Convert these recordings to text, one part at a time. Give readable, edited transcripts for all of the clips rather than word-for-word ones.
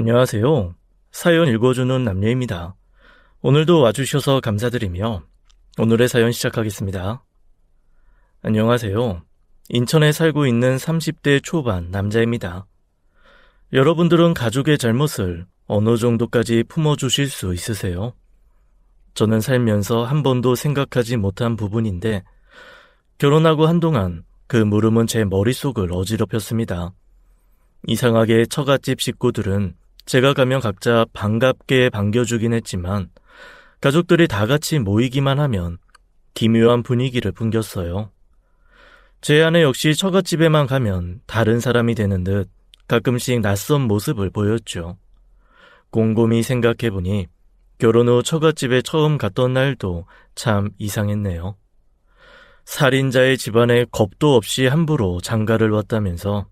안녕하세요. 사연 읽어주는 남녀입니다. 오늘도 와주셔서 감사드리며 오늘의 사연 시작하겠습니다. 안녕하세요. 인천에 살고 있는 30대 초반 남자입니다. 여러분들은 가족의 잘못을 어느 정도까지 품어주실 수 있으세요? 저는 살면서 한 번도 생각하지 못한 부분인데 결혼하고 한동안 그 물음은 제 머릿속을 어지럽혔습니다. 이상하게 처갓집 식구들은 제가 가면 각자 반갑게 반겨주긴 했지만 가족들이 다 같이 모이기만 하면 기묘한 분위기를 풍겼어요. 제 아내 역시 처갓집에만 가면 다른 사람이 되는 듯 가끔씩 낯선 모습을 보였죠. 곰곰이 생각해보니 결혼 후 처갓집에 처음 갔던 날도 참 이상했네요. 살인자의 집안에 겁도 없이 함부로 장가를 왔다면서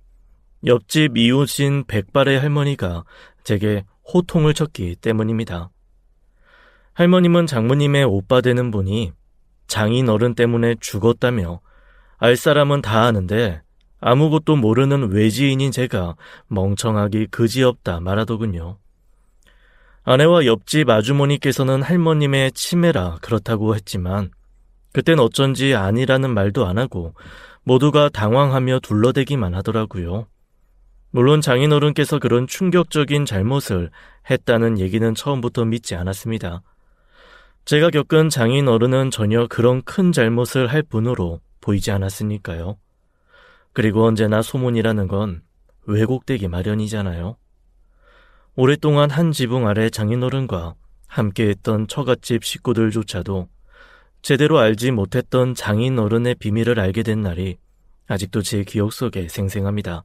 옆집 이웃인 백발의 할머니가 제게 호통을 쳤기 때문입니다. 할머님은 장모님의 오빠 되는 분이 장인 어른 때문에 죽었다며 알 사람은 다 아는데 아무것도 모르는 외지인인 제가 멍청하기 그지없다 말하더군요. 아내와 옆집 아주머니께서는 할머님의 치매라 그렇다고 했지만 그땐 어쩐지 아니라는 말도 안 하고 모두가 당황하며 둘러대기만 하더라고요. 물론 장인어른께서 그런 충격적인 잘못을 했다는 얘기는 처음부터 믿지 않았습니다. 제가 겪은 장인어른은 전혀 그런 큰 잘못을 할 분으로 보이지 않았으니까요. 그리고 언제나 소문이라는 건 왜곡되기 마련이잖아요. 오랫동안 한 지붕 아래 장인어른과 함께했던 처갓집 식구들조차도 제대로 알지 못했던 장인어른의 비밀을 알게 된 날이 아직도 제 기억 속에 생생합니다.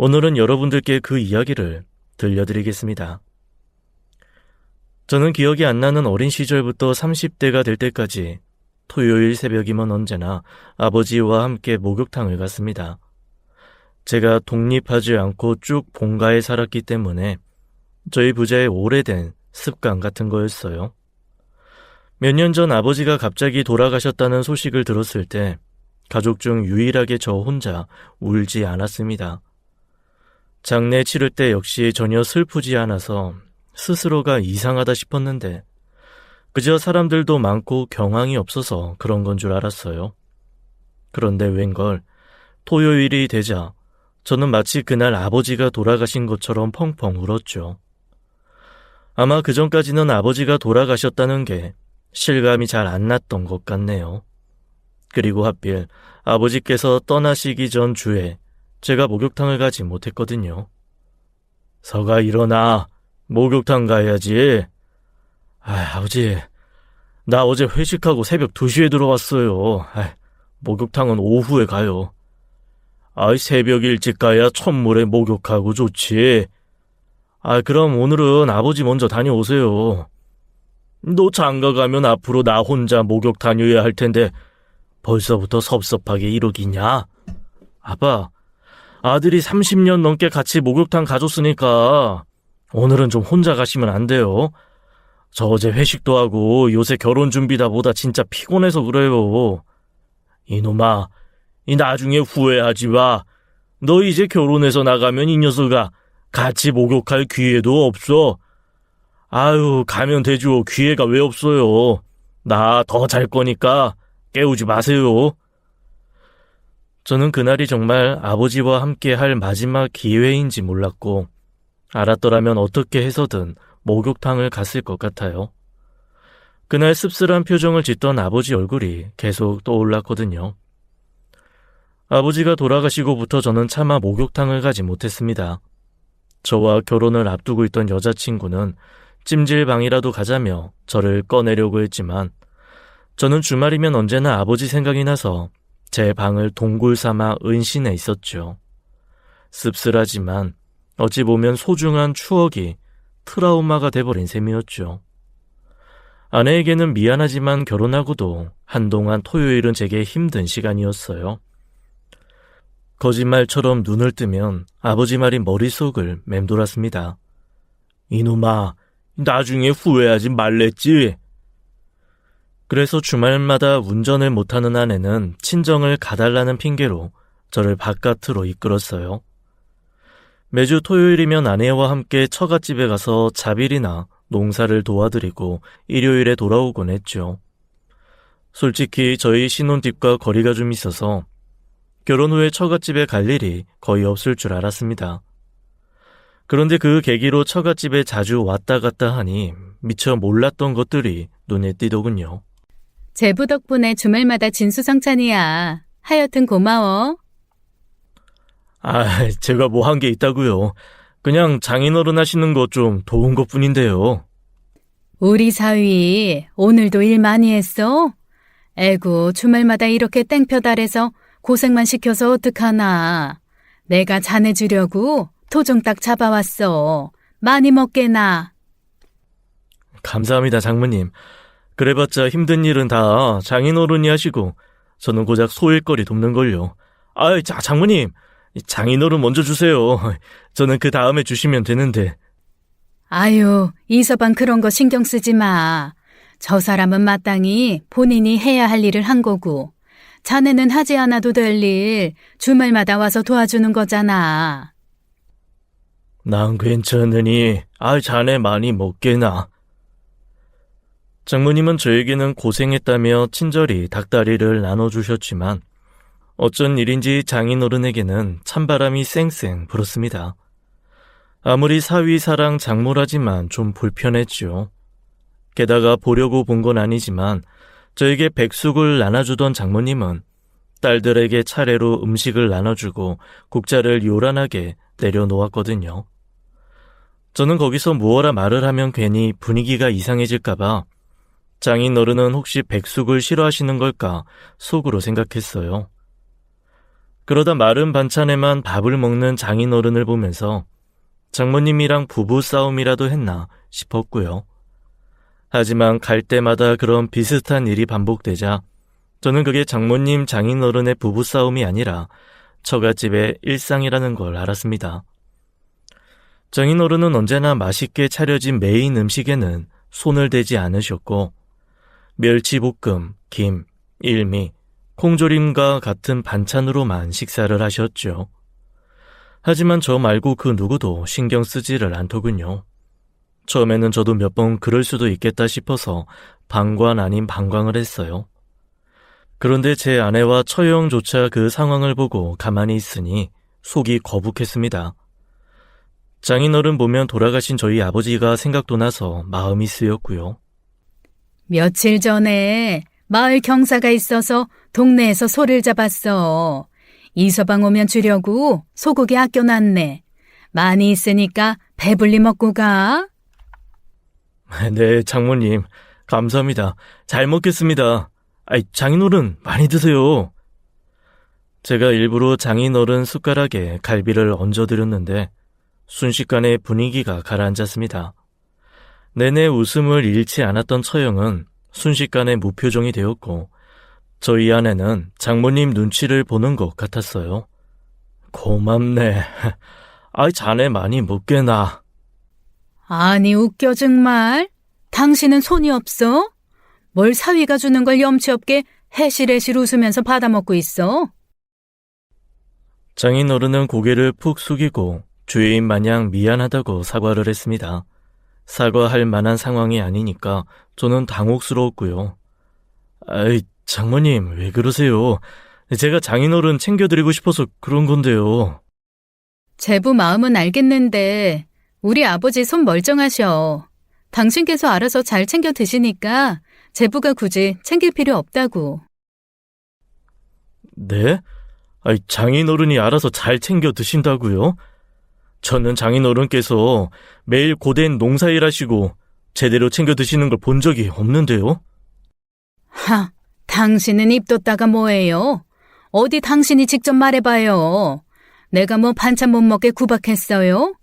오늘은 여러분들께 그 이야기를 들려드리겠습니다. 저는 기억이 안 나는 어린 시절부터 30대가 될 때까지 토요일 새벽이면 언제나 아버지와 함께 목욕탕을 갔습니다. 제가 독립하지 않고 쭉 본가에 살았기 때문에 저희 부자의 오래된 습관 같은 거였어요. 몇 년 전 아버지가 갑자기 돌아가셨다는 소식을 들었을 때 가족 중 유일하게 저 혼자 울지 않았습니다. 장례 치를 때 역시 전혀 슬프지 않아서 스스로가 이상하다 싶었는데 그저 사람들도 많고 경황이 없어서 그런 건 줄 알았어요. 그런데 웬걸 토요일이 되자 저는 마치 그날 아버지가 돌아가신 것처럼 펑펑 울었죠. 아마 그전까지는 아버지가 돌아가셨다는 게 실감이 잘 안 났던 것 같네요. 그리고 하필 아버지께서 떠나시기 전 주에 제가 목욕탕을 가지 못했거든요. 서가 일어나. 목욕탕 가야지. 아버지, 나 어제 회식하고 새벽 2시에 들어왔어요. 목욕탕은 오후에 가요. 새벽 일찍 가야 첫물에 목욕하고 좋지. 그럼 오늘은 아버지 먼저 다녀오세요. 너 장가 가면 앞으로 나 혼자 목욕 다녀야 할 텐데 벌써부터 섭섭하게 이러기냐? 아빠, 아들이 30년 넘게 같이 목욕탕 가줬으니까 오늘은 좀 혼자 가시면 안 돼요. 저 어제 회식도 하고 요새 결혼 준비다 보다 진짜 피곤해서 그래요. 이놈아, 나중에 후회하지 마. 너 이제 결혼해서 나가면 이 녀석아 같이 목욕할 기회도 없어. 가면 되죠. 기회가 왜 없어요. 나 더 잘 거니까 깨우지 마세요. 저는 그날이 정말 아버지와 함께 할 마지막 기회인지 몰랐고 알았더라면 어떻게 해서든 목욕탕을 갔을 것 같아요. 그날 씁쓸한 표정을 짓던 아버지 얼굴이 계속 떠올랐거든요. 아버지가 돌아가시고부터 저는 차마 목욕탕을 가지 못했습니다. 저와 결혼을 앞두고 있던 여자친구는 찜질방이라도 가자며 저를 꺼내려고 했지만 저는 주말이면 언제나 아버지 생각이 나서 제 방을 동굴 삼아 은신해 있었죠. 씁쓸하지만 어찌 보면 소중한 추억이 트라우마가 돼버린 셈이었죠. 아내에게는 미안하지만 결혼하고도 한동안 토요일은 제게 힘든 시간이었어요. 거짓말처럼 눈을 뜨면 아버지 말이 머릿속을 맴돌았습니다. 이놈아, 나중에 후회하지 말랬지. 그래서 주말마다 운전을 못하는 아내는 친정을 가달라는 핑계로 저를 바깥으로 이끌었어요. 매주 토요일이면 아내와 함께 처갓집에 가서 잡일이나 농사를 도와드리고 일요일에 돌아오곤 했죠. 솔직히 저희 신혼집과 거리가 좀 있어서 결혼 후에 처갓집에 갈 일이 거의 없을 줄 알았습니다. 그런데 그 계기로 처갓집에 자주 왔다 갔다 하니 미처 몰랐던 것들이 눈에 띄더군요. 제부 덕분에 주말마다 진수성찬이야. 하여튼 고마워. 제가 뭐 한 게 있다고요. 그냥 장인어른 하시는 거 좀 도운 것뿐인데요. 우리 사위 오늘도 일 많이 했어? 에구, 주말마다 이렇게 땡볕 아래서 고생만 시켜서 어떡하나. 내가 자네 주려고 토종 딱 잡아왔어. 많이 먹게나. 감사합니다, 장모님. 그래봤자 힘든 일은 다 장인어른이 하시고 저는 고작 소일거리 돕는걸요. 장모님, 장인어른 먼저 주세요. 저는 그 다음에 주시면 되는데. 아유, 이서방 그런 거 신경 쓰지 마. 저 사람은 마땅히 본인이 해야 할 일을 한 거고, 자네는 하지 않아도 될 일 주말마다 와서 도와주는 거잖아. 난 괜찮으니 자네 많이 먹게나. 장모님은 저에게는 고생했다며 친절히 닭다리를 나눠주셨지만 어쩐 일인지 장인어른에게는 찬바람이 쌩쌩 불었습니다. 아무리 사위사랑 장모라지만 좀 불편했죠. 게다가 보려고 본 건 아니지만 저에게 백숙을 나눠주던 장모님은 딸들에게 차례로 음식을 나눠주고 국자를 요란하게 내려놓았거든요. 저는 거기서 무어라 말을 하면 괜히 분위기가 이상해질까봐 장인어른은 혹시 백숙을 싫어하시는 걸까 속으로 생각했어요. 그러다 마른 반찬에만 밥을 먹는 장인어른을 보면서 장모님이랑 부부싸움이라도 했나 싶었고요. 하지만 갈 때마다 그런 비슷한 일이 반복되자 저는 그게 장모님 장인어른의 부부싸움이 아니라 처갓집의 일상이라는 걸 알았습니다. 장인어른은 언제나 맛있게 차려진 메인 음식에는 손을 대지 않으셨고 멸치볶음, 김, 일미, 콩조림과 같은 반찬으로만 식사를 하셨죠. 하지만 저 말고 그 누구도 신경 쓰지를 않더군요. 처음에는 저도 몇 번 그럴 수도 있겠다 싶어서 방관 아닌 방광을 했어요. 그런데 제 아내와 처형조차 그 상황을 보고 가만히 있으니 속이 거북했습니다. 장인어른 보면 돌아가신 저희 아버지가 생각도 나서 마음이 쓰였고요. 며칠 전에 마을 경사가 있어서 동네에서 소를 잡았어. 이서방 오면 주려고 소고기 아껴놨네. 많이 있으니까 배불리 먹고 가. 네, 장모님. 감사합니다. 잘 먹겠습니다. 장인어른 많이 드세요. 제가 일부러 장인어른 숟가락에 갈비를 얹어드렸는데 순식간에 분위기가 가라앉았습니다. 내내 웃음을 잃지 않았던 처형은 순식간에 무표정이 되었고 저희 아내는 장모님 눈치를 보는 것 같았어요. 고맙네. 자네 많이 먹게나. 아니 웃겨 정말. 당신은 손이 없어? 뭘 사위가 주는 걸 염치 없게 해실해실 웃으면서 받아먹고 있어? 장인어른은 고개를 푹 숙이고 주인 마냥 미안하다고 사과를 했습니다. 사과할 만한 상황이 아니니까 저는 당혹스러웠고요. 장모님 왜 그러세요? 제가 장인어른 챙겨드리고 싶어서 그런 건데요. 제부 마음은 알겠는데 우리 아버지 손 멀쩡하셔. 당신께서 알아서 잘 챙겨 드시니까 제부가 굳이 챙길 필요 없다고. 네? 장인어른이 알아서 잘 챙겨 드신다고요? 저는 장인어른께서 매일 고된 농사일 하시고 제대로 챙겨 드시는 걸 본 적이 없는데요. 당신은 입 뒀다가 뭐예요? 어디 당신이 직접 말해봐요. 내가 뭐 반찬 못 먹게 구박했어요?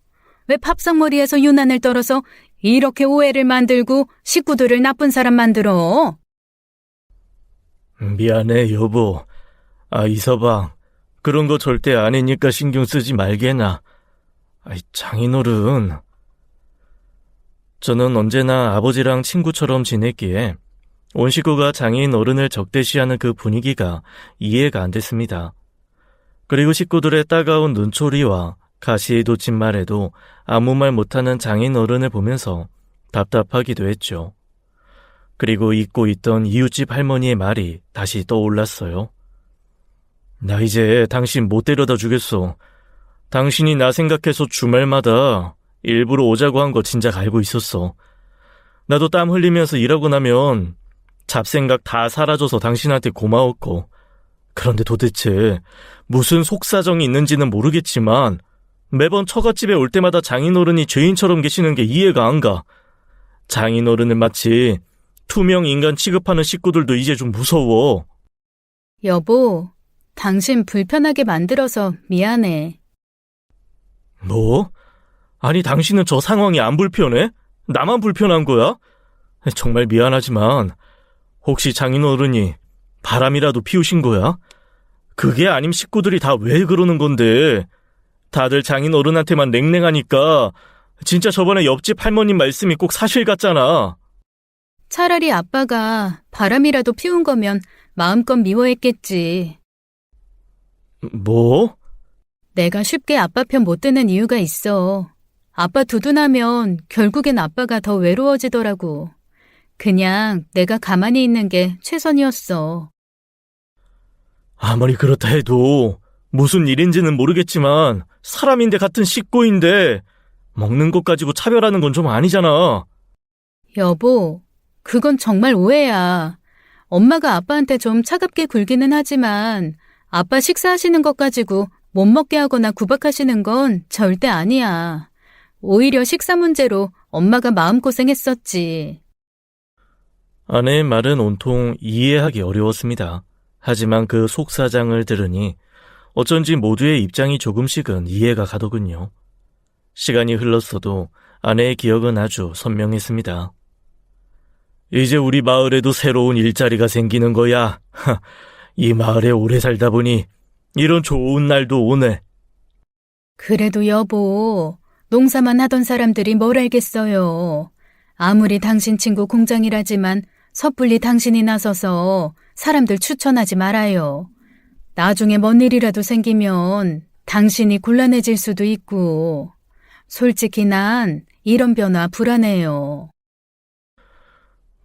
왜 밥상머리에서 유난을 떨어서 이렇게 오해를 만들고 식구들을 나쁜 사람 만들어? 미안해 여보. 이서방 그런 거 절대 아니니까 신경 쓰지 말게나. 장인어른. 저는 언제나 아버지랑 친구처럼 지냈기에 온 식구가 장인어른을 적대시하는 그 분위기가 이해가 안 됐습니다. 그리고 식구들의 따가운 눈초리와 가시에 돋친 말에도 아무 말 못하는 장인 어른을 보면서 답답하기도 했죠. 그리고 잊고 있던 이웃집 할머니의 말이 다시 떠올랐어요. 나 이제 당신 못 데려다 주겠어. 당신이 나 생각해서 주말마다 일부러 오자고 한 거 진작 알고 있었어. 나도 땀 흘리면서 일하고 나면 잡생각 다 사라져서 당신한테 고마웠고, 그런데 도대체 무슨 속사정이 있는지는 모르겠지만 매번 처갓집에 올 때마다 장인어른이 죄인처럼 계시는 게 이해가 안 가. 장인어른을 마치 투명 인간 취급하는 식구들도 이제 좀 무서워. 여보, 당신 불편하게 만들어서 미안해. 뭐? 아니 당신은 저 상황이 안 불편해? 나만 불편한 거야? 정말 미안하지만 혹시 장인어른이 바람이라도 피우신 거야? 그게 아님 식구들이 다 왜 그러는 건데. 다들 장인어른한테만 냉랭하니까 진짜 저번에 옆집 할머님 말씀이 꼭 사실 같잖아. 차라리 아빠가 바람이라도 피운 거면 마음껏 미워했겠지. 뭐? 내가 쉽게 아빠 편 못 드는 이유가 있어. 아빠 두둔하면 결국엔 아빠가 더 외로워지더라고. 그냥 내가 가만히 있는 게 최선이었어. 아무리 그렇다 해도 무슨 일인지는 모르겠지만 사람인데 같은 식구인데 먹는 것 가지고 차별하는 건 좀 아니잖아. 여보, 그건 정말 오해야. 엄마가 아빠한테 좀 차갑게 굴기는 하지만 아빠 식사하시는 것 가지고 못 먹게 하거나 구박하시는 건 절대 아니야. 오히려 식사 문제로 엄마가 마음고생했었지. 아내의 말은 온통 이해하기 어려웠습니다. 하지만 그 속사장을 들으니 어쩐지 모두의 입장이 조금씩은 이해가 가더군요. 시간이 흘렀어도 아내의 기억은 아주 선명했습니다. 이제 우리 마을에도 새로운 일자리가 생기는 거야. 이 마을에 오래 살다 보니 이런 좋은 날도 오네. 그래도 여보, 농사만 하던 사람들이 뭘 알겠어요. 아무리 당신 친구 공장이라지만 섣불리 당신이 나서서 사람들 추천하지 말아요. 나중에 뭔 일이라도 생기면 당신이 곤란해질 수도 있고. 솔직히 난 이런 변화 불안해요.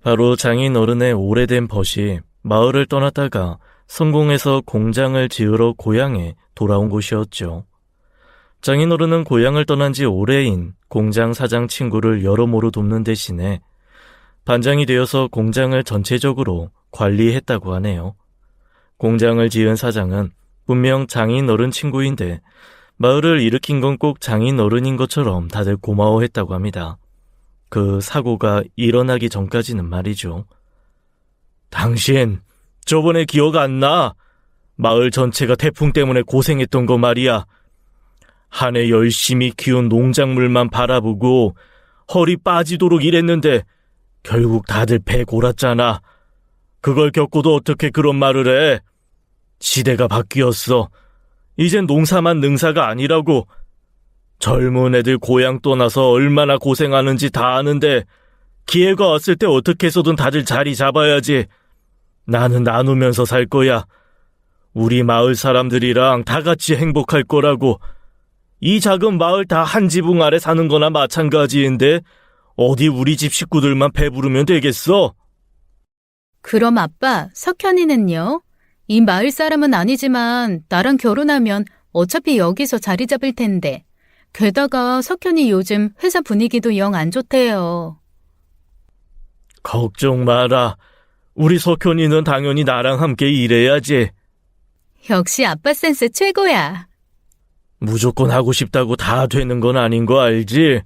바로 장인 어른의 오래된 벗이 마을을 떠났다가 성공해서 공장을 지으러 고향에 돌아온 곳이었죠. 장인 어른은 고향을 떠난 지 오래인 공장 사장 친구를 여러모로 돕는 대신에 반장이 되어서 공장을 전체적으로 관리했다고 하네요. 공장을 지은 사장은 분명 장인 어른 친구인데 마을을 일으킨 건 꼭 장인 어른인 것처럼 다들 고마워했다고 합니다. 그 사고가 일어나기 전까지는 말이죠. 당신 저번에 기억 안 나? 마을 전체가 태풍 때문에 고생했던 거 말이야. 한 해 열심히 키운 농작물만 바라보고 허리 빠지도록 일했는데 결국 다들 배 골았잖아. 그걸 겪고도 어떻게 그런 말을 해? 시대가 바뀌었어. 이젠 농사만 능사가 아니라고. 젊은 애들 고향 떠나서 얼마나 고생하는지 다 아는데 기회가 왔을 때 어떻게 해서든 다들 자리 잡아야지. 나는 나누면서 살 거야. 우리 마을 사람들이랑 다 같이 행복할 거라고. 이 작은 마을 다 한 지붕 아래 사는 거나 마찬가지인데 어디 우리 집 식구들만 배부르면 되겠어? 그럼 아빠, 석현이는요? 이 마을 사람은 아니지만 나랑 결혼하면 어차피 여기서 자리 잡을 텐데. 게다가 석현이 요즘 회사 분위기도 영 안 좋대요. 걱정 마라. 우리 석현이는 당연히 나랑 함께 일해야지. 역시 아빠 센스 최고야. 무조건 하고 싶다고 다 되는 건 아닌 거 알지?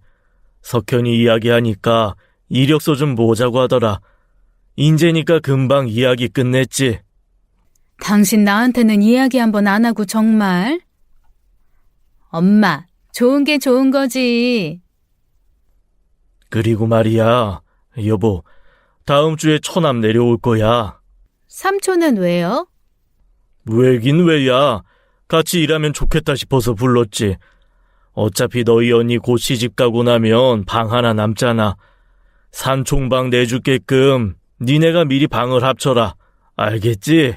석현이 이야기하니까 이력서 좀 보자고 하더라. 인제니까 금방 이야기 끝냈지. 당신 나한테는 이야기 한번 안 하고 정말? 엄마, 좋은 게 좋은 거지. 그리고 말이야, 여보, 다음 주에 처남 내려올 거야. 삼촌은 왜요? 왜긴 왜야. 같이 일하면 좋겠다 싶어서 불렀지. 어차피 너희 언니 곧 시집 가고 나면 방 하나 남잖아. 산총방 내주게끔 니네가 미리 방을 합쳐라. 알겠지?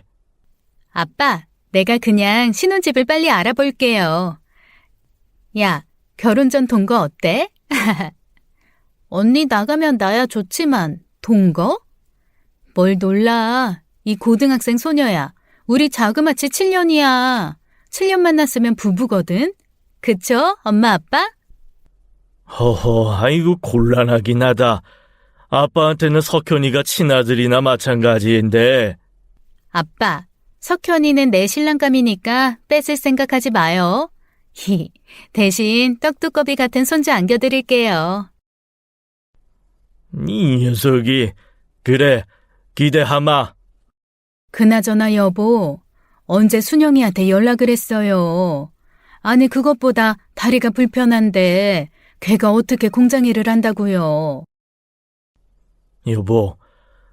아빠, 내가 그냥 신혼집을 빨리 알아볼게요. 야, 결혼 전 동거 어때? 언니 나가면 나야 좋지만 동거? 뭘 놀라. 이 고등학생 소녀야. 우리 자그마치 7년이야. 7년 만났으면 부부거든. 그쵸? 엄마 아빠? 허허, 아이고 곤란하긴 하다. 아빠한테는 석현이가 친아들이나 마찬가지인데. 아빠, 석현이는 내 신랑감이니까 뺏을 생각하지 마요. 대신 떡두꺼비 같은 손주 안겨드릴게요. 이 녀석이. 그래, 기대하마. 그나저나 여보, 언제 순영이한테 연락을 했어요. 아니 그것보다 다리가 불편한데 걔가 어떻게 공장 일을 한다고요. 여보,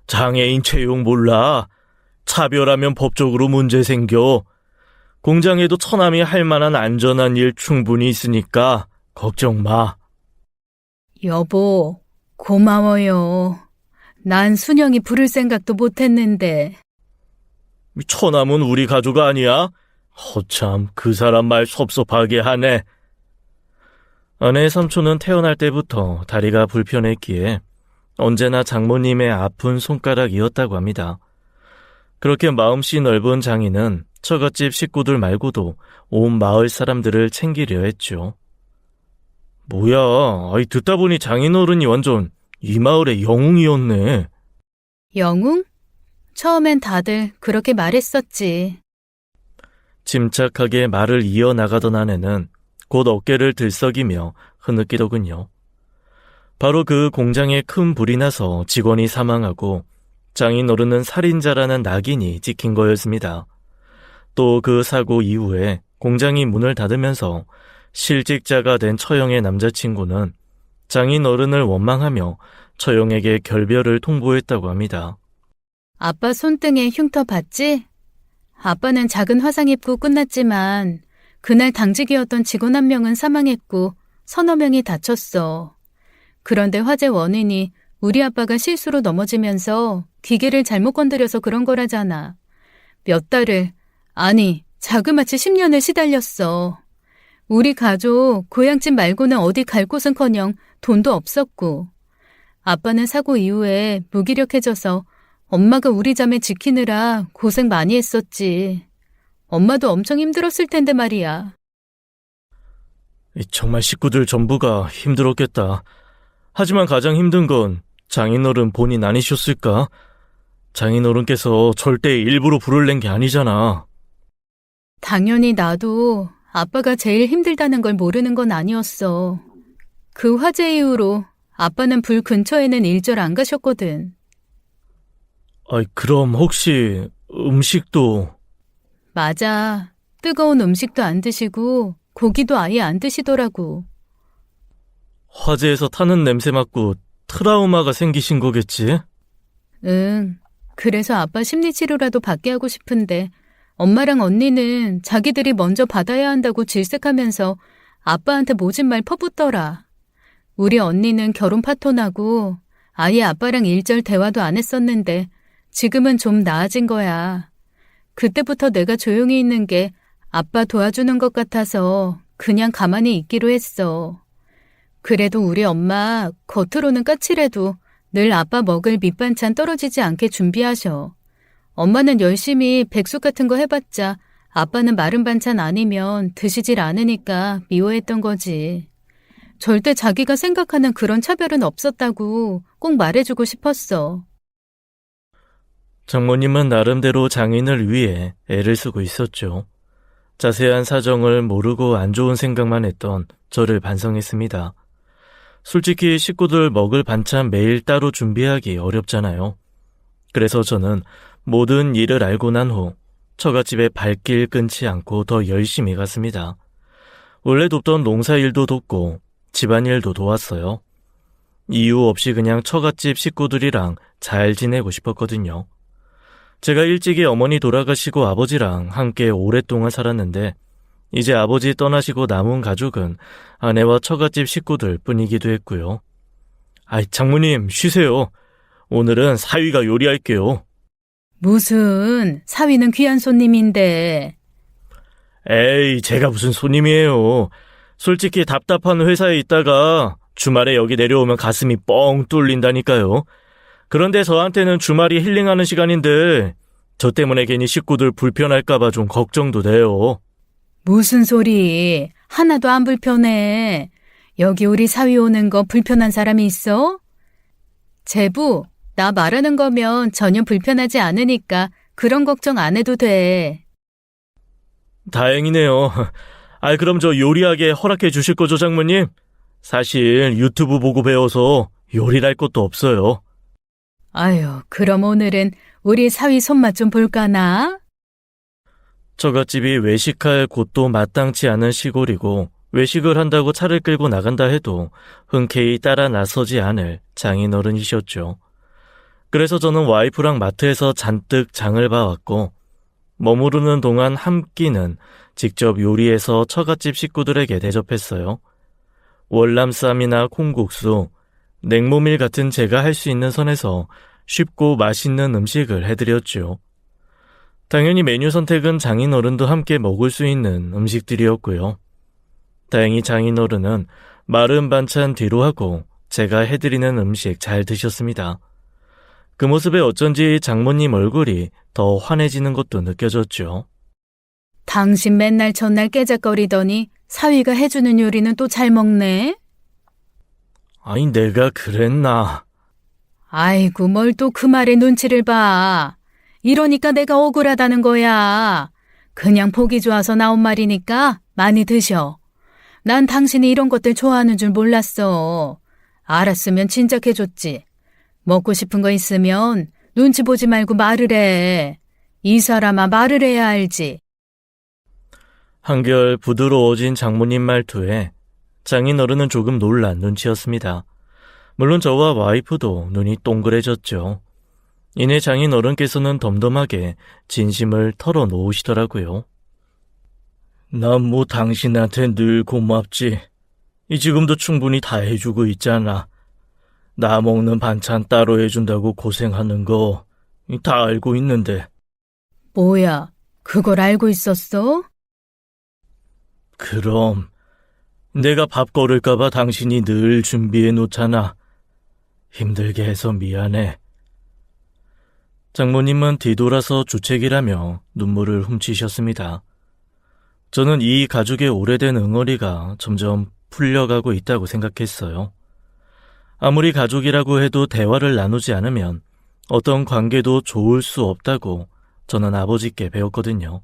장애인 채용 몰라? 차별하면 법적으로 문제 생겨. 공장에도 처남이 할 만한 안전한 일 충분히 있으니까 걱정 마. 여보, 고마워요. 난 순영이 부를 생각도 못했는데. 처남은 우리 가족 아니야? 허참, 그 사람 말 섭섭하게 하네. 아내의 삼촌은 태어날 때부터 다리가 불편했기에 언제나 장모님의 아픈 손가락이었다고 합니다. 그렇게 마음씨 넓은 장인은 처갓집 식구들 말고도 온 마을 사람들을 챙기려 했죠. 뭐야, 듣다 보니 장인어른이 완전 이 마을의 영웅이었네. 영웅? 처음엔 다들 그렇게 말했었지. 침착하게 말을 이어나가던 아내는 곧 어깨를 들썩이며 흐느끼더군요. 바로 그 공장에 큰 불이 나서 직원이 사망하고 장인어른은 살인자라는 낙인이 찍힌 거였습니다. 또 그 사고 이후에 공장이 문을 닫으면서 실직자가 된 처형의 남자친구는 장인어른을 원망하며 처형에게 결별을 통보했다고 합니다. 아빠 손등에 흉터 봤지? 아빠는 작은 화상 입고 끝났지만 그날 당직이었던 직원 한 명은 사망했고 서너 명이 다쳤어. 그런데 화재 원인이 우리 아빠가 실수로 넘어지면서 기계를 잘못 건드려서 그런 거라잖아. 몇 달을, 아니 자그마치 10년을 시달렸어. 우리 가족 고향집 말고는 어디 갈 곳은커녕 돈도 없었고 아빠는 사고 이후에 무기력해져서 엄마가 우리 자매 지키느라 고생 많이 했었지. 엄마도 엄청 힘들었을 텐데 말이야. 정말 식구들 전부가 힘들었겠다. 하지만 가장 힘든 건 장인어른 본인 아니셨을까? 장인어른께서 절대 일부러 불을 낸 게 아니잖아. 당연히 나도 아빠가 제일 힘들다는 걸 모르는 건 아니었어. 그 화재 이후로 아빠는 불 근처에는 일절 안 가셨거든. 그럼 혹시 음식도... 맞아. 뜨거운 음식도 안 드시고 고기도 아예 안 드시더라고. 화재에서 타는 냄새 맡고 트라우마가 생기신 거겠지? 응. 그래서 아빠 심리치료라도 받게 하고 싶은데 엄마랑 언니는 자기들이 먼저 받아야 한다고 질색하면서 아빠한테 모진 말 퍼붓더라. 우리 언니는 결혼 파토나고 아예 아빠랑 일절 대화도 안 했었는데 지금은 좀 나아진 거야. 그때부터 내가 조용히 있는 게 아빠 도와주는 것 같아서 그냥 가만히 있기로 했어. 그래도 우리 엄마 겉으로는 까칠해도 늘 아빠 먹을 밑반찬 떨어지지 않게 준비하셔. 엄마는 열심히 백숙 같은 거 해봤자 아빠는 마른 반찬 아니면 드시질 않으니까 미워했던 거지. 절대 자기가 생각하는 그런 차별은 없었다고 꼭 말해주고 싶었어. 장모님은 나름대로 장인을 위해 애를 쓰고 있었죠. 자세한 사정을 모르고 안 좋은 생각만 했던 저를 반성했습니다. 솔직히 식구들 먹을 반찬 매일 따로 준비하기 어렵잖아요. 그래서 저는 모든 일을 알고 난 후 처갓집에 발길 끊지 않고 더 열심히 갔습니다. 원래 돕던 농사일도 돕고 집안일도 도왔어요. 이유 없이 그냥 처갓집 식구들이랑 잘 지내고 싶었거든요. 제가 일찍이 어머니 돌아가시고 아버지랑 함께 오랫동안 살았는데 이제 아버지 떠나시고 남은 가족은 아내와 처갓집 식구들 뿐이기도 했고요. 장모님 쉬세요. 오늘은 사위가 요리할게요. 무슨 사위는 귀한 손님인데. 에이, 제가 무슨 손님이에요. 솔직히 답답한 회사에 있다가 주말에 여기 내려오면 가슴이 뻥 뚫린다니까요. 그런데 저한테는 주말이 힐링하는 시간인데 저 때문에 괜히 식구들 불편할까봐 좀 걱정도 돼요. 무슨 소리? 하나도 안 불편해. 여기 우리 사위 오는 거 불편한 사람이 있어? 제부, 나 말하는 거면 전혀 불편하지 않으니까 그런 걱정 안 해도 돼. 다행이네요. 그럼 저 요리하게 허락해 주실 거죠, 장모님? 사실 유튜브 보고 배워서 요리를 할 것도 없어요. 아유, 그럼 오늘은 우리 사위 손맛 좀 볼까나? 처갓집이 외식할 곳도 마땅치 않은 시골이고 외식을 한다고 차를 끌고 나간다 해도 흔쾌히 따라 나서지 않을 장인어른이셨죠. 그래서 저는 와이프랑 마트에서 잔뜩 장을 봐왔고 머무르는 동안 한 끼는 직접 요리해서 처갓집 식구들에게 대접했어요. 월남쌈이나 콩국수, 냉모밀 같은 제가 할 수 있는 선에서 쉽고 맛있는 음식을 해드렸죠. 당연히 메뉴 선택은 장인어른도 함께 먹을 수 있는 음식들이었고요. 다행히 장인어른은 마른 반찬 뒤로 하고 제가 해드리는 음식 잘 드셨습니다. 그 모습에 어쩐지 장모님 얼굴이 더 환해지는 것도 느껴졌죠. 당신 맨날 전날 깨작거리더니 사위가 해주는 요리는 또 잘 먹네? 아니, 내가 그랬나? 아이고, 뭘 또 그 말에 눈치를 봐. 이러니까 내가 억울하다는 거야. 그냥 보기 좋아서 나온 말이니까 많이 드셔. 난 당신이 이런 것들 좋아하는 줄 몰랐어. 알았으면 진작해줬지. 먹고 싶은 거 있으면 눈치 보지 말고 말을 해. 이 사람아, 말을 해야 알지. 한결 부드러워진 장모님 말투에 장인어른은 조금 놀란 눈치였습니다. 물론 저와 와이프도 눈이 동그래졌죠. 이내 장인어른께서는 덤덤하게 진심을 털어놓으시더라고요. 난 뭐 당신한테 늘 고맙지. 지금도 충분히 다 해주고 있잖아. 나 먹는 반찬 따로 해준다고 고생하는 거 다 알고 있는데. 뭐야, 그걸 알고 있었어? 그럼 내가 밥 거를까봐 당신이 늘 준비해 놓잖아. 힘들게 해서 미안해. 장모님은 뒤돌아서 주책이라며 눈물을 훔치셨습니다. 저는 이 가족의 오래된 응어리가 점점 풀려가고 있다고 생각했어요. 아무리 가족이라고 해도 대화를 나누지 않으면 어떤 관계도 좋을 수 없다고 저는 아버지께 배웠거든요.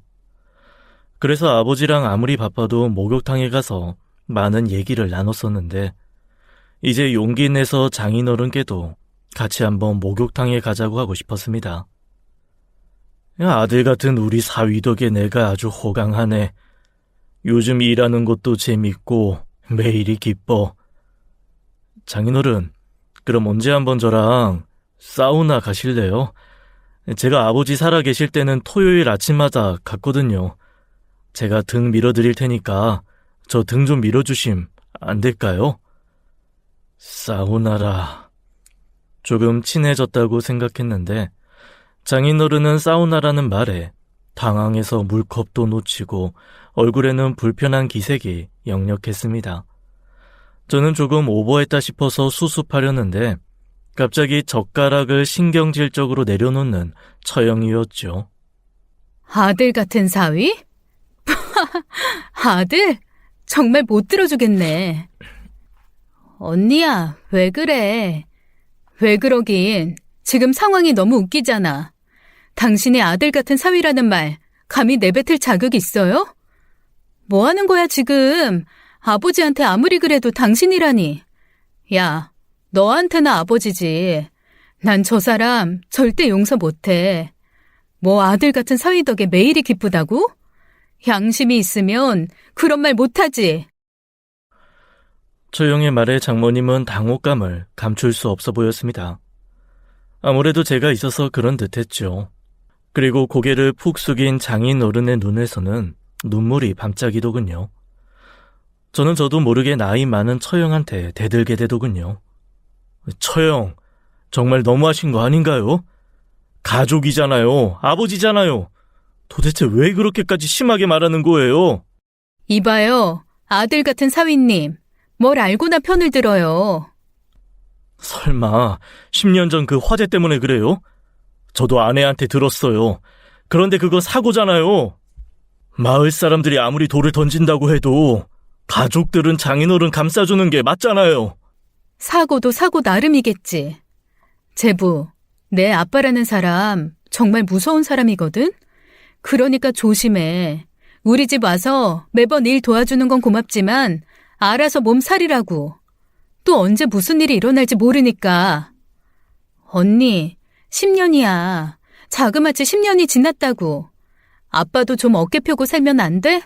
그래서 아버지랑 아무리 바빠도 목욕탕에 가서 많은 얘기를 나눴었는데 이제 용기 내서 장인어른께도 같이 한번 목욕탕에 가자고 하고 싶었습니다. 아들 같은 우리 사위 덕에 내가 아주 호강하네. 요즘 일하는 것도 재밌고 매일이 기뻐. 장인어른, 그럼 언제 한번 저랑 사우나 가실래요? 제가 아버지 살아 계실 때는 토요일 아침마다 갔거든요. 제가 등 밀어드릴 테니까 저 등 좀 밀어주심 안 될까요? 사우나라. 조금 친해졌다고 생각했는데 장인어른은 사우나라는 말에 당황해서 물컵도 놓치고 얼굴에는 불편한 기색이 역력했습니다. 저는 조금 오버했다 싶어서 수습하려는데 갑자기 젓가락을 신경질적으로 내려놓는 처형이었죠. 아들 같은 사위? 아들? 정말 못 들어주겠네. 언니야, 왜 그래? 왜 그러긴. 지금 상황이 너무 웃기잖아. 당신이 아들 같은 사위라는 말 감히 내뱉을 자격 있어요? 뭐 하는 거야 지금? 아버지한테 아무리 그래도 당신이라니. 야, 너한테나 아버지지. 난 저 사람 절대 용서 못해. 뭐 아들 같은 사위 덕에 매일이 기쁘다고? 양심이 있으면 그런 말 못하지. 처형의 말에 장모님은 당혹감을 감출 수 없어 보였습니다. 아무래도 제가 있어서 그런 듯했죠. 그리고 고개를 푹 숙인 장인어른의 눈에서는 눈물이 반짝이더군요. 저는 저도 모르게 나이 많은 처형한테 대들게 되더군요. 처형, 정말 너무하신 거 아닌가요? 가족이잖아요. 아버지잖아요. 도대체 왜 그렇게까지 심하게 말하는 거예요? 이봐요. 아들 같은 사위님, 뭘 알고나 편을 들어요. 설마 10년 전 그 화재 때문에 그래요? 저도 아내한테 들었어요. 그런데 그거 사고잖아요. 마을 사람들이 아무리 돌을 던진다고 해도 가족들은 장인어른 감싸주는 게 맞잖아요. 사고도 사고 나름이겠지. 제부, 내 아빠라는 사람 정말 무서운 사람이거든? 그러니까 조심해. 우리 집 와서 매번 일 도와주는 건 고맙지만 알아서 몸살이라고. 또 언제 무슨 일이 일어날지 모르니까. 언니, 10년이야. 자그마치 10년이 지났다고. 아빠도 좀 어깨 펴고 살면 안 돼?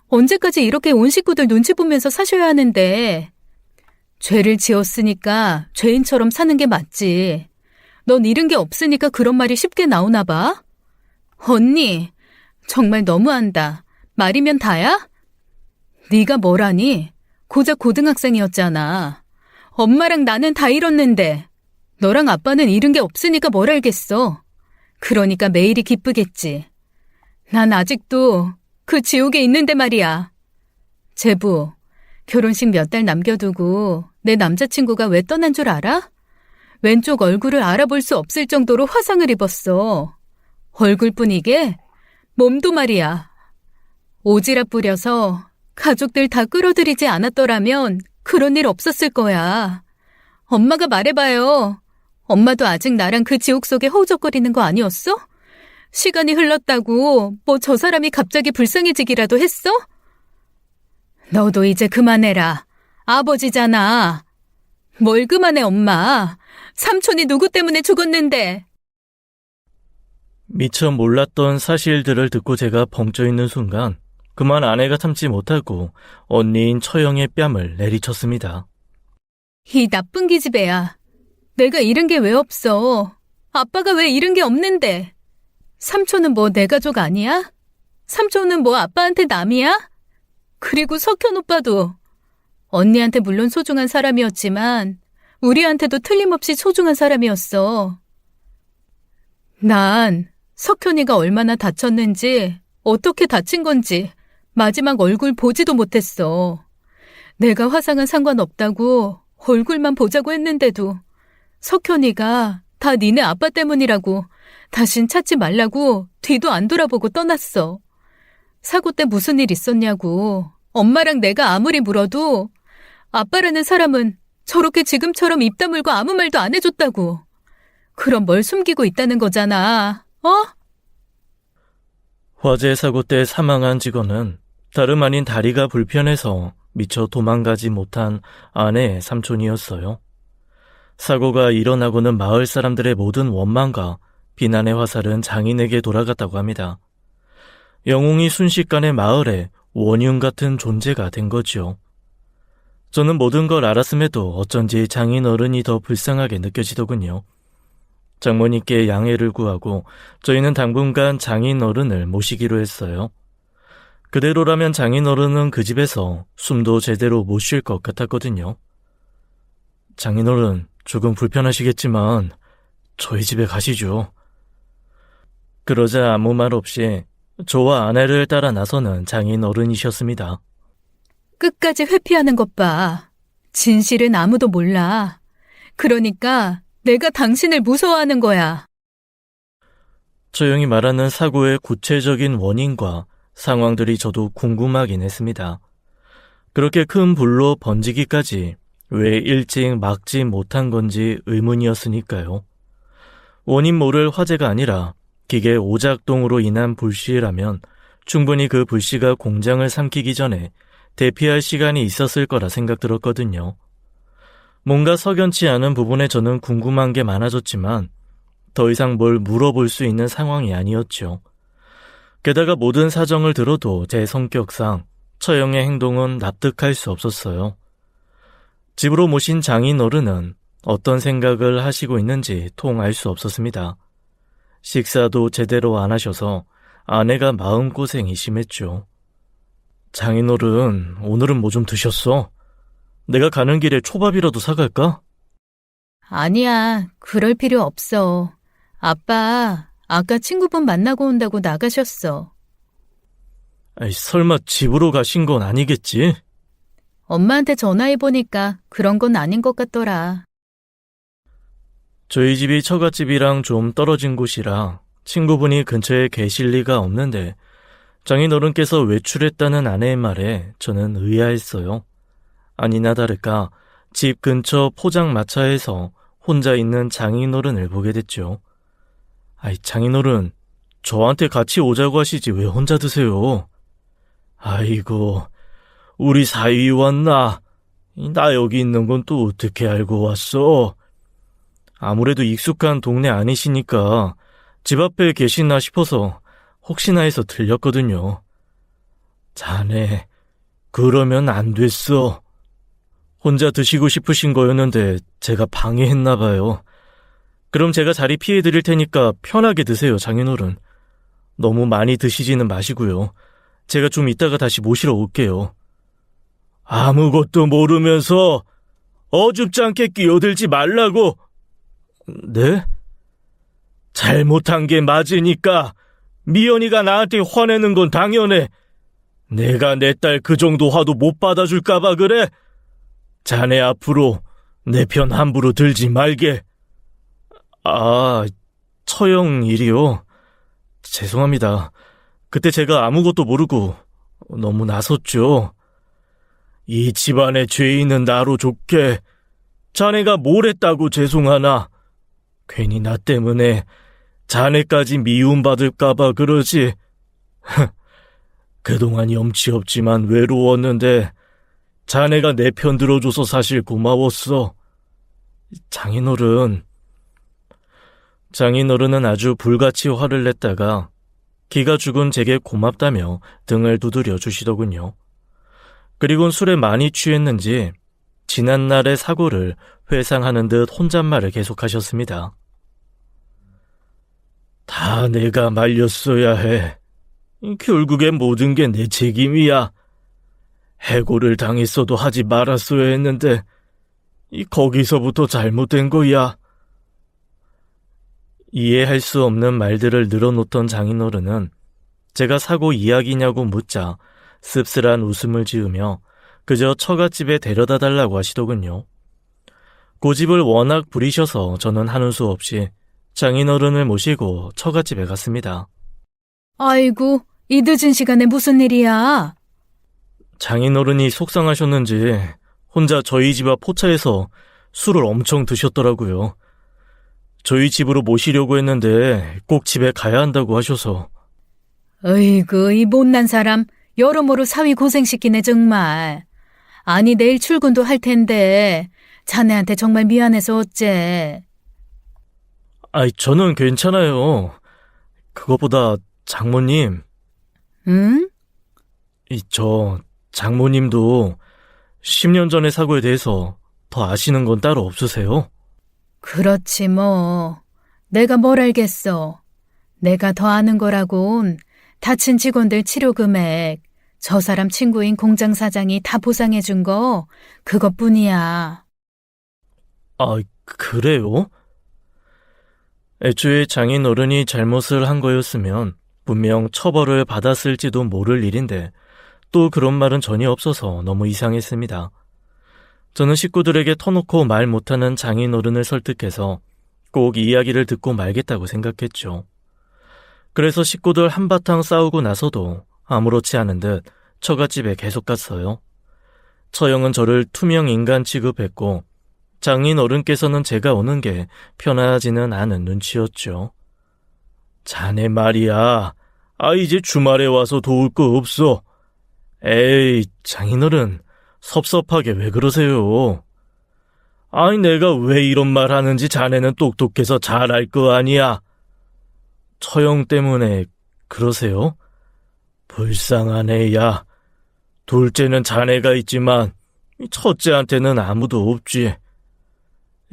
언제까지 이렇게 온 식구들 눈치 보면서 사셔야 하는데. 죄를 지었으니까 죄인처럼 사는 게 맞지. 넌 잃은 게 없으니까 그런 말이 쉽게 나오나 봐? 언니, 정말 너무한다. 말이면 다야? 네가 뭘 아니? 고작 고등학생이었잖아. 엄마랑 나는 다 잃었는데 너랑 아빠는 잃은 게 없으니까 뭘 알겠어. 그러니까 매일이 기쁘겠지. 난 아직도 그 지옥에 있는데 말이야. 제부, 결혼식 몇 달 남겨두고 내 남자친구가 왜 떠난 줄 알아? 왼쪽 얼굴을 알아볼 수 없을 정도로 화상을 입었어. 얼굴뿐이게 몸도 말이야. 오지랖 부려서 가족들 다 끌어들이지 않았더라면 그런 일 없었을 거야. 엄마가 말해봐요. 엄마도 아직 나랑 그 지옥 속에 허우적거리는 거 아니었어? 시간이 흘렀다고 뭐 저 사람이 갑자기 불쌍해지기라도 했어? 너도 이제 그만해라. 아버지잖아. 뭘 그만해, 엄마. 삼촌이 누구 때문에 죽었는데. 미처 몰랐던 사실들을 듣고 제가 벙쪄 있는 순간 그만 아내가 참지 못하고 언니인 처형의 뺨을 내리쳤습니다. 이 나쁜 기집애야. 내가 잃은 게 왜 없어? 아빠가 왜 잃은 게 없는데? 삼촌은 뭐 내 가족 아니야? 삼촌은 뭐 아빠한테 남이야? 그리고 석현 오빠도 언니한테 물론 소중한 사람이었지만 우리한테도 틀림없이 소중한 사람이었어. 난 석현이가 얼마나 다쳤는지, 어떻게 다친 건지 마지막 얼굴 보지도 못했어. 내가 화상은 상관없다고 얼굴만 보자고 했는데도 석현이가 다 니네 아빠 때문이라고 다신 찾지 말라고 뒤도 안 돌아보고 떠났어. 사고 때 무슨 일 있었냐고 엄마랑 내가 아무리 물어도 아빠라는 사람은 저렇게 지금처럼 입 다물고 아무 말도 안 해줬다고. 그럼 뭘 숨기고 있다는 거잖아, 어? 화재 사고 때 사망한 직원은 다름 아닌 다리가 불편해서 미처 도망가지 못한 아내의 삼촌이었어요. 사고가 일어나고는 마을 사람들의 모든 원망과 비난의 화살은 장인에게 돌아갔다고 합니다. 영웅이 순식간에 마을에 원흉 같은 존재가 된 거죠. 저는 모든 걸 알았음에도 어쩐지 장인 어른이 더 불쌍하게 느껴지더군요. 장모님께 양해를 구하고 저희는 당분간 장인 어른을 모시기로 했어요. 그대로라면 장인 어른은 그 집에서 숨도 제대로 못 쉴 것 같았거든요. 장인 어른, 조금 불편하시겠지만 저희 집에 가시죠. 그러자 아무 말 없이 저와 아내를 따라 나서는 장인 어른이셨습니다. 끝까지 회피하는 것 봐. 진실은 아무도 몰라. 그러니까 내가 당신을 무서워하는 거야. 저 형이 말하는 사고의 구체적인 원인과 상황들이 저도 궁금하긴 했습니다. 그렇게 큰 불로 번지기까지 왜 일찍 막지 못한 건지 의문이었으니까요. 원인 모를 화재가 아니라 기계 오작동으로 인한 불씨라면 충분히 그 불씨가 공장을 삼키기 전에 대피할 시간이 있었을 거라 생각들었거든요. 뭔가 석연치 않은 부분에 저는 궁금한 게 많아졌지만 더 이상 뭘 물어볼 수 있는 상황이 아니었죠. 게다가 모든 사정을 들어도 제 성격상 처형의 행동은 납득할 수 없었어요. 집으로 모신 장인 어른은 어떤 생각을 하시고 있는지 통 알 수 없었습니다. 식사도 제대로 안 하셔서 아내가 마음고생이 심했죠. 장인 어른, 오늘은 뭐 좀 드셨어? 내가 가는 길에 초밥이라도 사갈까? 아니야, 그럴 필요 없어. 아빠, 아까 친구분 만나고 온다고 나가셨어. 설마 집으로 가신 건 아니겠지? 엄마한테 전화해보니까 그런 건 아닌 것 같더라. 저희 집이 처갓집이랑 좀 떨어진 곳이라 친구분이 근처에 계실 리가 없는데 장인어른께서 외출했다는 아내의 말에 저는 의아했어요. 아니나 다를까 집 근처 포장마차에서 혼자 있는 장인어른을 보게 됐죠. 아이, 장인어른, 저한테 같이 오자고 하시지 왜 혼자 드세요? 아이고, 우리 사위 왔나? 나 여기 있는 건 또 어떻게 알고 왔어? 아무래도 익숙한 동네 아니시니까 집 앞에 계시나 싶어서 혹시나 해서 들렸거든요. 자네, 그러면 안 됐어. 혼자 드시고 싶으신 거였는데 제가 방해했나 봐요. 그럼 제가 자리 피해 드릴 테니까 편하게 드세요, 장인어른. 너무 많이 드시지는 마시고요. 제가 좀 이따가 다시 모시러 올게요. 아무것도 모르면서 어줍지 않게 끼어들지 말라고. 네? 잘못한 게 맞으니까 미연이가 나한테 화내는 건 당연해. 내가 내 딸 그 정도 화도 못 받아줄까봐 그래? 자네 앞으로 내 편 함부로 들지 말게. 아, 처형 일이요? 죄송합니다. 그때 제가 아무것도 모르고 너무 나섰죠. 이 집안의 죄인은 나로 좋게 자네가 뭘 했다고 죄송하나? 괜히 나 때문에 자네까지 미움받을까봐 그러지. 그동안 염치 없지만 외로웠는데 자네가 내 편 들어줘서 사실 고마웠어. 장인어른은 아주 불같이 화를 냈다가 기가 죽은 제게 고맙다며 등을 두드려 주시더군요. 그리곤 술에 많이 취했는지 지난날의 사고를 회상하는 듯 혼잣말을 계속하셨습니다. 다 내가 말렸어야 해. 결국엔 모든 게 내 책임이야. 해고를 당했어도 하지 말았어야 했는데 거기서부터 잘못된 거야. 이해할 수 없는 말들을 늘어놓던 장인어른은 제가 사고 이야기냐고 묻자 씁쓸한 웃음을 지으며 그저 처갓집에 데려다 달라고 하시더군요. 고집을 워낙 부리셔서 저는 하는 수 없이 장인어른을 모시고 처갓집에 갔습니다. 아이고, 이 늦은 시간에 무슨 일이야? 장인어른이 속상하셨는지 혼자 저희 집 앞 포차에서 술을 엄청 드셨더라고요. 저희 집으로 모시려고 했는데 꼭 집에 가야 한다고 하셔서. 어이구, 이 못난 사람 여러모로 사위 고생시키네 정말. 아니, 내일 출근도 할 텐데 자네한테 정말 미안해서 어째. 아이, 저는 괜찮아요. 그것보다 장모님. 응? 저 장모님도 10년 전의 사고에 대해서 더 아시는 건 따로 없으세요? 그렇지 뭐. 내가 뭘 알겠어. 내가 더 아는 거라곤 다친 직원들 치료 금액, 저 사람 친구인 공장 사장이 다 보상해 준 거 그것뿐이야. 아, 그래요? 애초에 장인어른이 잘못을 한 거였으면 분명 처벌을 받았을지도 모를 일인데 또 그런 말은 전혀 없어서 너무 이상했습니다. 저는 식구들에게 터놓고 말 못하는 장인어른을 설득해서 꼭 이야기를 듣고 말겠다고 생각했죠. 그래서 식구들 한바탕 싸우고 나서도 아무렇지 않은 듯 처갓집에 계속 갔어요. 처형은 저를 투명 인간 취급했고 장인어른께서는 제가 오는 게 편하지는 않은 눈치였죠. 자네 말이야. 이제 주말에 와서 도울 거 없어. 에이, 장인어른, 섭섭하게 왜 그러세요? 아니, 내가 왜 이런 말 하는지 자네는 똑똑해서 잘 알 거 아니야. 처형 때문에 그러세요? 불쌍한 애야. 둘째는 자네가 있지만 첫째한테는 아무도 없지.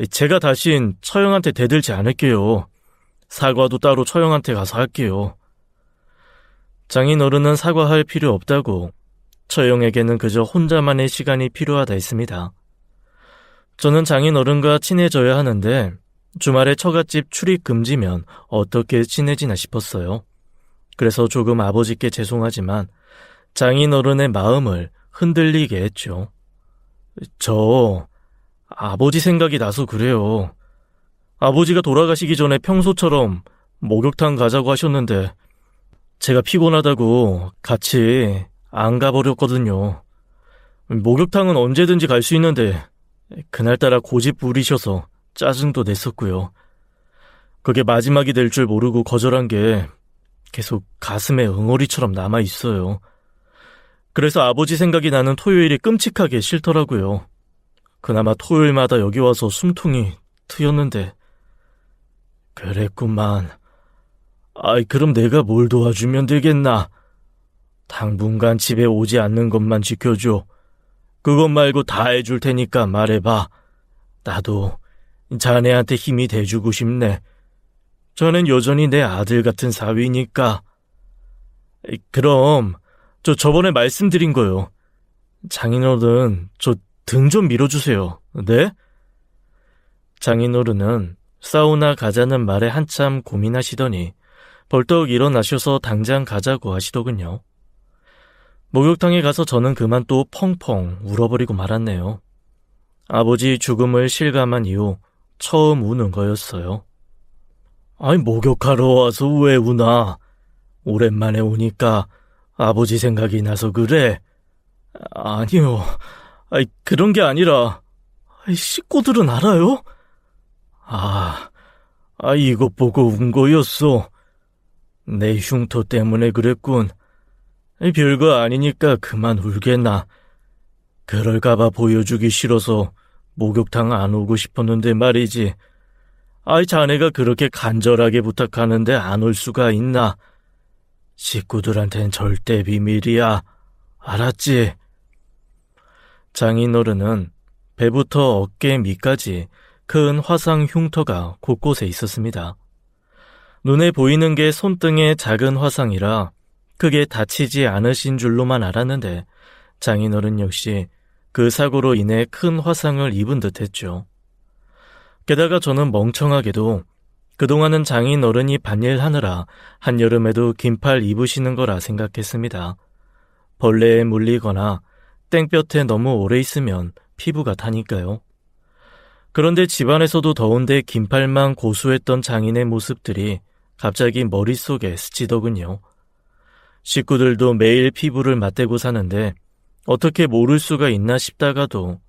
제가 다신 처형한테 대들지 않을게요. 사과도 따로 처형한테 가서 할게요. 장인어른은 사과할 필요 없다고 처형에게는 그저 혼자만의 시간이 필요하다 했습니다. 저는 장인어른과 친해져야 하는데 주말에 처갓집 출입 금지면 어떻게 친해지나 싶었어요. 그래서 조금 아버지께 죄송하지만 장인어른의 마음을 흔들리게 했죠. 저 아버지 생각이 나서 그래요. 아버지가 돌아가시기 전에 평소처럼 목욕탕 가자고 하셨는데 제가 피곤하다고 같이 안 가버렸거든요. 목욕탕은 언제든지 갈 수 있는데 그날따라 고집 부리셔서 짜증도 냈었고요. 그게 마지막이 될 줄 모르고 거절한 게 계속 가슴에 응어리처럼 남아있어요. 그래서 아버지 생각이 나는 토요일이 끔찍하게 싫더라고요. 그나마 토요일마다 여기 와서 숨통이 트였는데. 그랬구만. 그럼 내가 뭘 도와주면 되겠나? 당분간 집에 오지 않는 것만 지켜줘. 그것 말고 다 해줄 테니까 말해봐. 나도 자네한테 힘이 돼주고 싶네. 저는 여전히 내 아들 같은 사위니까. 그럼 저번에 말씀드린 거요. 장인어른, 저 등 좀 밀어주세요. 네? 장인어른은 사우나 가자는 말에 한참 고민하시더니 벌떡 일어나셔서 당장 가자고 하시더군요. 목욕탕에 가서 저는 그만 또 펑펑 울어버리고 말았네요. 아버지 죽음을 실감한 이후 처음 우는 거였어요. 목욕하러 와서 왜 우나? 오랜만에 오니까 아버지 생각이 나서 그래? 아니요. 그런 게 아니라 식구들은 알아요? 이것 보고 운 거였어. 내 흉터 때문에 그랬군. 별거 아니니까 그만 울겠나. 그럴까봐 보여주기 싫어서 목욕탕 안 오고 싶었는데 말이지. 자네가 그렇게 간절하게 부탁하는데 안 올 수가 있나? 식구들한텐 절대 비밀이야. 알았지? 장인어른은 배부터 어깨 밑까지 큰 화상 흉터가 곳곳에 있었습니다. 눈에 보이는 게 손등의 작은 화상이라 크게 다치지 않으신 줄로만 알았는데 장인어른 역시 그 사고로 인해 큰 화상을 입은 듯했죠. 게다가 저는 멍청하게도 그동안은 장인어른이 밭일하느라 한여름에도 긴팔 입으시는 거라 생각했습니다. 벌레에 물리거나 땡볕에 너무 오래 있으면 피부가 타니까요. 그런데 집안에서도 더운데 긴팔만 고수했던 장인의 모습들이 갑자기 머릿속에 스치더군요. 식구들도 매일 피부를 맞대고 사는데 어떻게 모를 수가 있나 싶다가도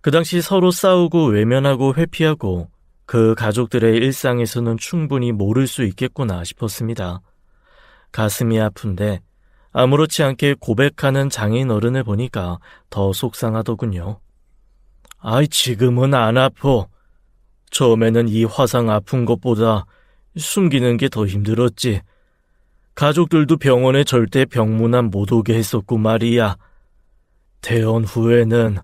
그 당시 서로 싸우고 외면하고 회피하고 그 가족들의 일상에서는 충분히 모를 수 있겠구나 싶었습니다. 가슴이 아픈데 아무렇지 않게 고백하는 장인어른을 보니까 더 속상하더군요. 지금은 안 아파. 처음에는 이 화상 아픈 것보다 숨기는 게 더 힘들었지. 가족들도 병원에 절대 병문안 못 오게 했었고 말이야. 퇴원 후에는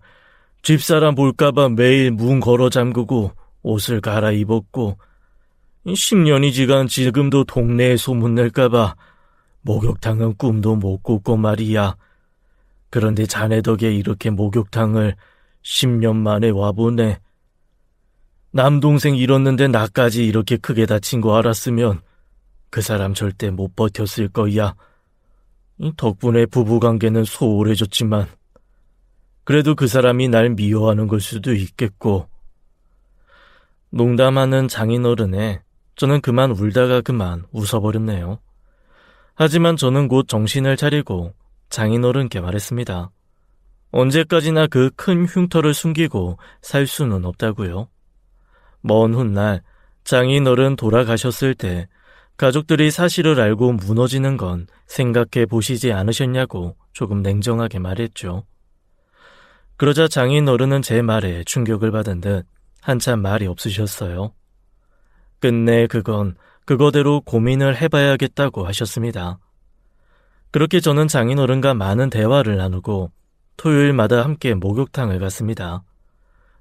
집사람 볼까봐 매일 문 걸어 잠그고 옷을 갈아입었고 10년이 지간 지금도 동네에 소문낼까봐 목욕탕은 꿈도 못 꿨고 말이야. 그런데 자네 덕에 이렇게 목욕탕을 10년 만에 와보네. 남동생 잃었는데 나까지 이렇게 크게 다친 거 알았으면 그 사람 절대 못 버텼을 거야. 덕분에 부부관계는 소홀해졌지만 그래도 그 사람이 날 미워하는 걸 수도 있겠고. 농담하는 장인어른에 저는 그만 울다가 그만 웃어버렸네요. 하지만 저는 곧 정신을 차리고 장인어른께 말했습니다. 언제까지나 그 큰 흉터를 숨기고 살 수는 없다고요. 먼 훗날 장인어른 돌아가셨을 때 가족들이 사실을 알고 무너지는 건 생각해 보시지 않으셨냐고 조금 냉정하게 말했죠. 그러자 장인어른은 제 말에 충격을 받은 듯 한참 말이 없으셨어요. 끝내 그건 그거대로 고민을 해봐야겠다고 하셨습니다. 그렇게 저는 장인어른과 많은 대화를 나누고 토요일마다 함께 목욕탕을 갔습니다.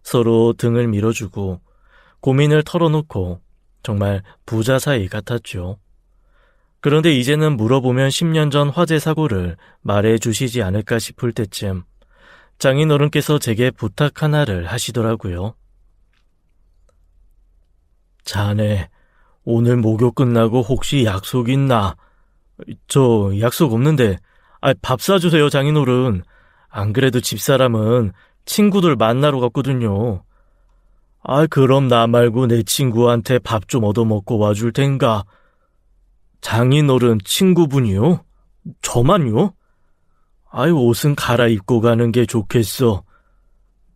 서로 등을 밀어주고 고민을 털어놓고 정말 부자 사이 같았죠. 그런데 이제는 물어보면 10년 전 화재 사고를 말해주시지 않을까 싶을 때쯤 장인어른께서 제게 부탁 하나를 하시더라고요. 자네, 오늘 목욕 끝나고 혹시 약속 있나? 저 약속 없는데 밥 사주세요, 장인어른. 안 그래도 집사람은 친구들 만나러 갔거든요. 그럼 나 말고 내 친구한테 밥 좀 얻어먹고 와줄 텐가? 장인어른 친구분이요? 저만요? 옷은 갈아입고 가는 게 좋겠어.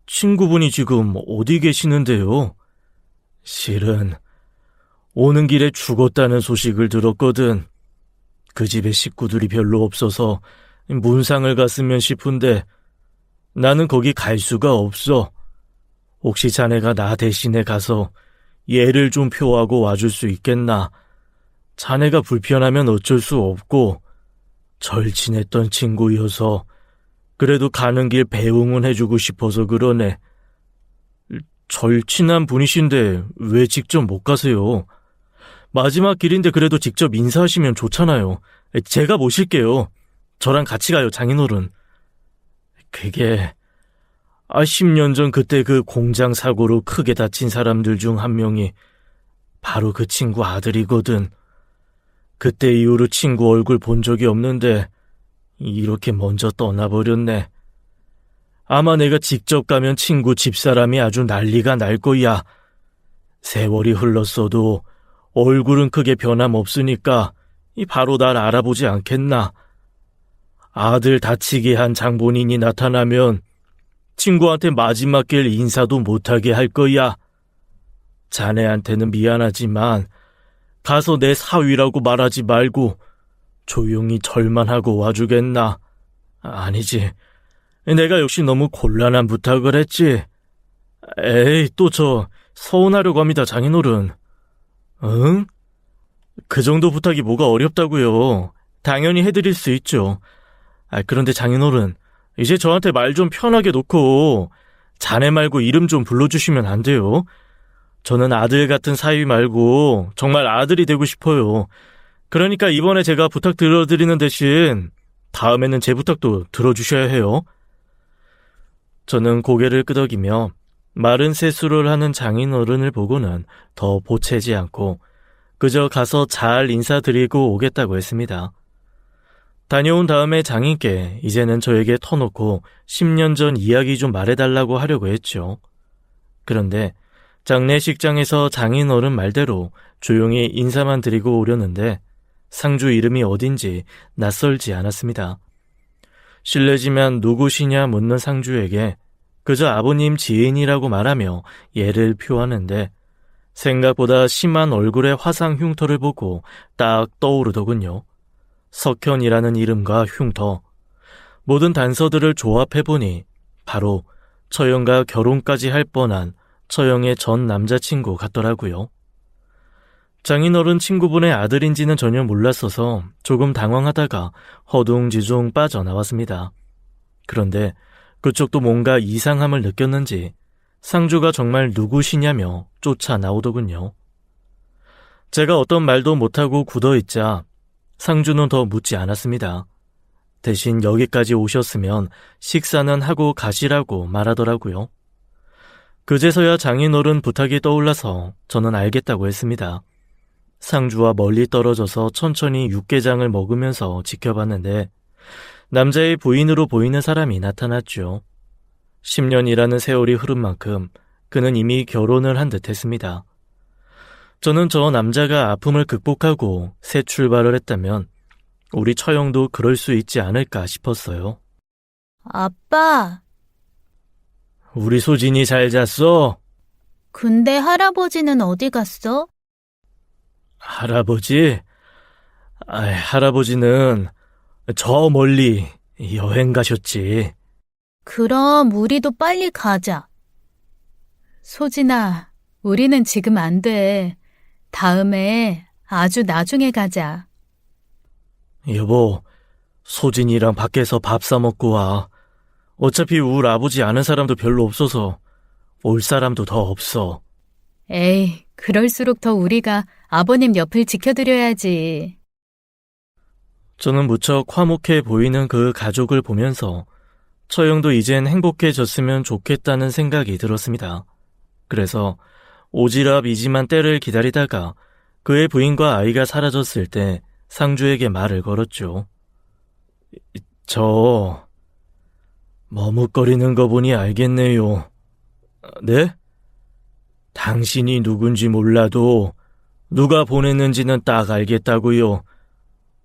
친구분이 지금 어디 계시는데요? 실은 오는 길에 죽었다는 소식을 들었거든. 그 집에 식구들이 별로 없어서 문상을 갔으면 싶은데 나는 거기 갈 수가 없어. 혹시 자네가 나 대신에 가서 예를 좀 표하고 와줄 수 있겠나? 자네가 불편하면 어쩔 수 없고 절친했던 친구여서 그래도 가는 길 배웅은 해주고 싶어서 그러네. 절친한 분이신데 왜 직접 못 가세요? 마지막 길인데 그래도 직접 인사하시면 좋잖아요. 제가 모실게요. 저랑 같이 가요, 장인어른. 그게 10년 전 그때 그 공장 사고로 크게 다친 사람들 중 한 명이 바로 그 친구 아들이거든. 그때 이후로 친구 얼굴 본 적이 없는데 이렇게 먼저 떠나버렸네. 아마 내가 직접 가면 친구 집사람이 아주 난리가 날 거야. 세월이 흘렀어도 얼굴은 크게 변함없으니까 바로 날 알아보지 않겠나. 아들 다치게 한 장본인이 나타나면 친구한테 마지막 길 인사도 못하게 할 거야. 자네한테는 미안하지만 가서 내 사위라고 말하지 말고 조용히 절만 하고 와주겠나? 아니지. 내가 역시 너무 곤란한 부탁을 했지. 에이, 또 저 서운하려고 합니다, 장인어른. 응? 그 정도 부탁이 뭐가 어렵다고요. 당연히 해드릴 수 있죠. 그런데 장인어른, 이제 저한테 말 좀 편하게 놓고 자네 말고 이름 좀 불러주시면 안 돼요? 저는 아들 같은 사위 말고 정말 아들이 되고 싶어요. 그러니까 이번에 제가 부탁 들어드리는 대신 다음에는 제 부탁도 들어주셔야 해요. 저는 고개를 끄덕이며 마른 세수를 하는 장인어른을 보고는 더 보채지 않고 그저 가서 잘 인사드리고 오겠다고 했습니다. 다녀온 다음에 장인께 이제는 저에게 터놓고 10년 전 이야기 좀 말해달라고 하려고 했죠. 그런데 장례식장에서 장인어른 말대로 조용히 인사만 드리고 오려는데 상주 이름이 어딘지 낯설지 않았습니다. 실례지만 누구시냐 묻는 상주에게 그저 아버님 지인이라고 말하며 예를 표하는데 생각보다 심한 얼굴의 화상 흉터를 보고 딱 떠오르더군요. 석현이라는 이름과 흉터, 모든 단서들을 조합해보니 바로 처형과 결혼까지 할 뻔한 처형의 전 남자친구 같더라고요. 장인어른 친구분의 아들인지는 전혀 몰랐어서 조금 당황하다가 허둥지둥 빠져나왔습니다. 그런데 그쪽도 뭔가 이상함을 느꼈는지 상주가 정말 누구시냐며 쫓아나오더군요. 제가 어떤 말도 못하고 굳어있자 상주는 더 묻지 않았습니다. 대신 여기까지 오셨으면 식사는 하고 가시라고 말하더라고요. 그제서야 장인어른 부탁이 떠올라서 저는 알겠다고 했습니다. 상주와 멀리 떨어져서 천천히 육개장을 먹으면서 지켜봤는데 남자의 부인으로 보이는 사람이 나타났죠. 10년이라는 세월이 흐른 만큼 그는 이미 결혼을 한 듯 했습니다. 저는 저 남자가 아픔을 극복하고 새 출발을 했다면 우리 처형도 그럴 수 있지 않을까 싶었어요. 아빠, 우리 소진이 잘 잤어? 근데 할아버지는 어디 갔어? 할아버지? 할아버지는 저 멀리 여행 가셨지. 그럼 우리도 빨리 가자. 소진아, 우리는 지금 안 돼. 다음에 아주 나중에 가자. 여보, 소진이랑 밖에서 밥 사 먹고 와. 어차피 우리 아버지 아는 사람도 별로 없어서 올 사람도 더 없어. 에이, 그럴수록 더 우리가 아버님 옆을 지켜드려야지. 저는 무척 화목해 보이는 그 가족을 보면서 처형도 이젠 행복해졌으면 좋겠다는 생각이 들었습니다. 그래서 오지랖이지만 때를 기다리다가 그의 부인과 아이가 사라졌을 때 상주에게 말을 걸었죠. 머뭇거리는 거 보니 알겠네요. 네? 당신이 누군지 몰라도 누가 보냈는지는 딱 알겠다고요.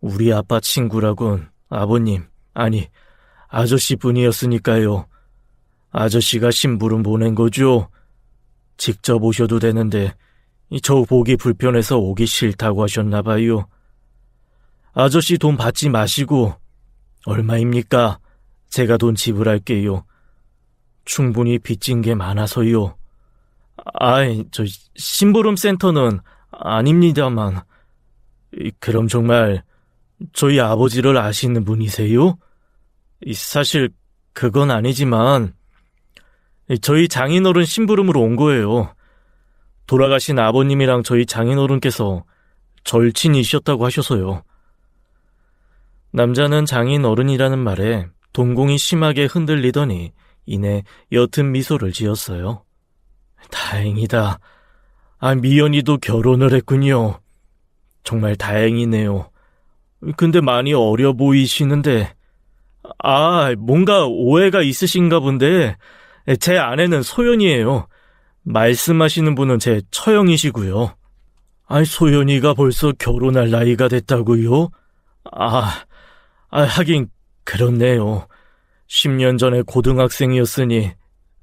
우리 아빠 친구라곤 아버님, 아니 아저씨 분이었으니까요. 아저씨가 심부름 보낸 거죠. 직접 오셔도 되는데 저 보기 불편해서 오기 싫다고 하셨나 봐요. 아저씨 돈 받지 마시고 얼마입니까? 제가 돈 지불할게요. 충분히 빚진 게 많아서요. 저 심부름 센터는 아닙니다만. 그럼 정말 저희 아버지를 아시는 분이세요? 사실 그건 아니지만 저희 장인어른 심부름으로 온 거예요. 돌아가신 아버님이랑 저희 장인어른께서 절친이셨다고 하셔서요. 남자는 장인어른이라는 말에 동공이 심하게 흔들리더니 이내 옅은 미소를 지었어요. 다행이다. 미연이도 결혼을 했군요. 정말 다행이네요. 근데 많이 어려 보이시는데, 뭔가 오해가 있으신가 본데, 제 아내는 소연이에요. 말씀하시는 분은 제 처형이시고요. 소연이가 벌써 결혼할 나이가 됐다고요? 하긴 그렇네요. 10년 전에 고등학생이었으니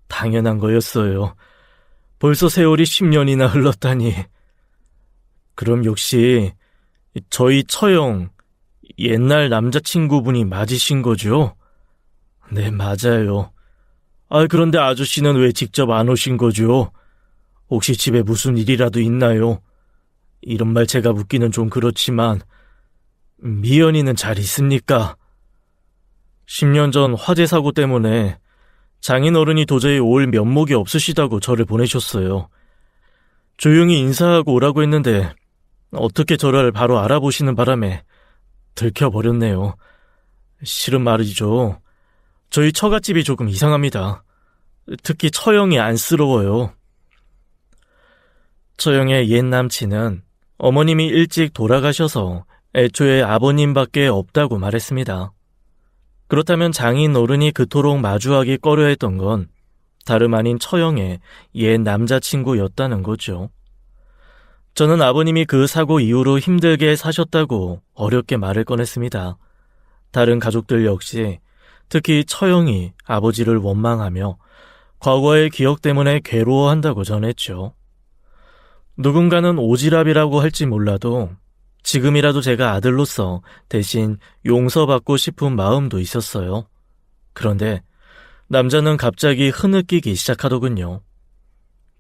당연한 거였어요. 벌써 세월이 10년이나 흘렀다니. 그럼 역시 저희 처형, 옛날 남자친구분이 맞으신 거죠? 네, 맞아요. 그런데 아저씨는 왜 직접 안 오신 거죠? 혹시 집에 무슨 일이라도 있나요? 이런 말 제가 묻기는 좀 그렇지만 미연이는 잘 있습니까? 10년 전 화재 사고 때문에 장인어른이 도저히 올 면목이 없으시다고 저를 보내셨어요. 조용히 인사하고 오라고 했는데 어떻게 저를 바로 알아보시는 바람에 들켜버렸네요. 실은 말이죠. 저희 처갓집이 조금 이상합니다. 특히 처형이 안쓰러워요. 처형의 옛 남친은 어머님이 일찍 돌아가셔서 애초에 아버님밖에 없다고 말했습니다. 그렇다면 장인 어른이 그토록 마주하기 꺼려했던 건 다름 아닌 처형의 옛 남자친구였다는 거죠. 저는 아버님이 그 사고 이후로 힘들게 사셨다고 어렵게 말을 꺼냈습니다. 다른 가족들 역시 특히 처형이 아버지를 원망하며 과거의 기억 때문에 괴로워한다고 전했죠. 누군가는 오지랖이라고 할지 몰라도 지금이라도 제가 아들로서 대신 용서받고 싶은 마음도 있었어요. 그런데 남자는 갑자기 흐느끼기 시작하더군요.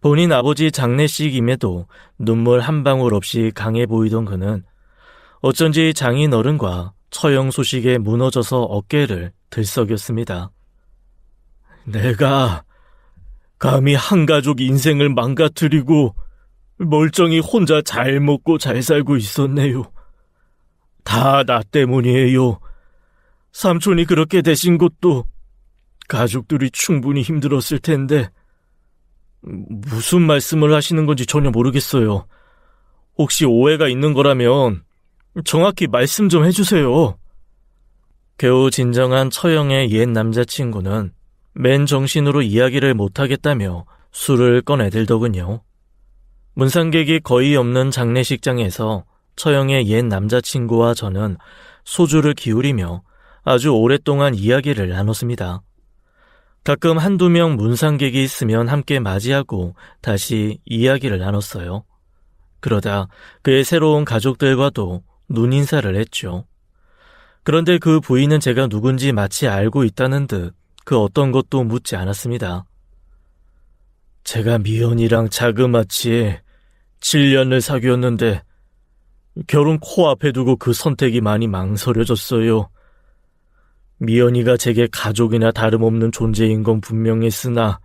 본인 아버지 장례식임에도 눈물 한 방울 없이 강해 보이던 그는 어쩐지 장인 어른과 처형 소식에 무너져서 어깨를 들썩였습니다. 내가 감히 한 가족 인생을 망가뜨리고 멀쩡히 혼자 잘 먹고 잘 살고 있었네요. 다 나 때문이에요. 삼촌이 그렇게 되신 것도 가족들이 충분히 힘들었을 텐데. 무슨 말씀을 하시는 건지 전혀 모르겠어요. 혹시 오해가 있는 거라면 정확히 말씀 좀 해주세요. 겨우 진정한 처형의 옛 남자친구는 맨정신으로 이야기를 못하겠다며 술을 꺼내들더군요. 문상객이 거의 없는 장례식장에서 처형의 옛 남자친구와 저는 소주를 기울이며 아주 오랫동안 이야기를 나눴습니다. 가끔 한두 명 문상객이 있으면 함께 맞이하고 다시 이야기를 나눴어요. 그러다 그의 새로운 가족들과도 눈인사를 했죠. 그런데 그 부인은 제가 누군지 마치 알고 있다는 듯 그 어떤 것도 묻지 않았습니다. 제가 미연이랑 자그마치 7년을 사귀었는데 결혼 코앞에 두고 그 선택이 많이 망설여졌어요. 미연이가 제게 가족이나 다름없는 존재인 건 분명했으나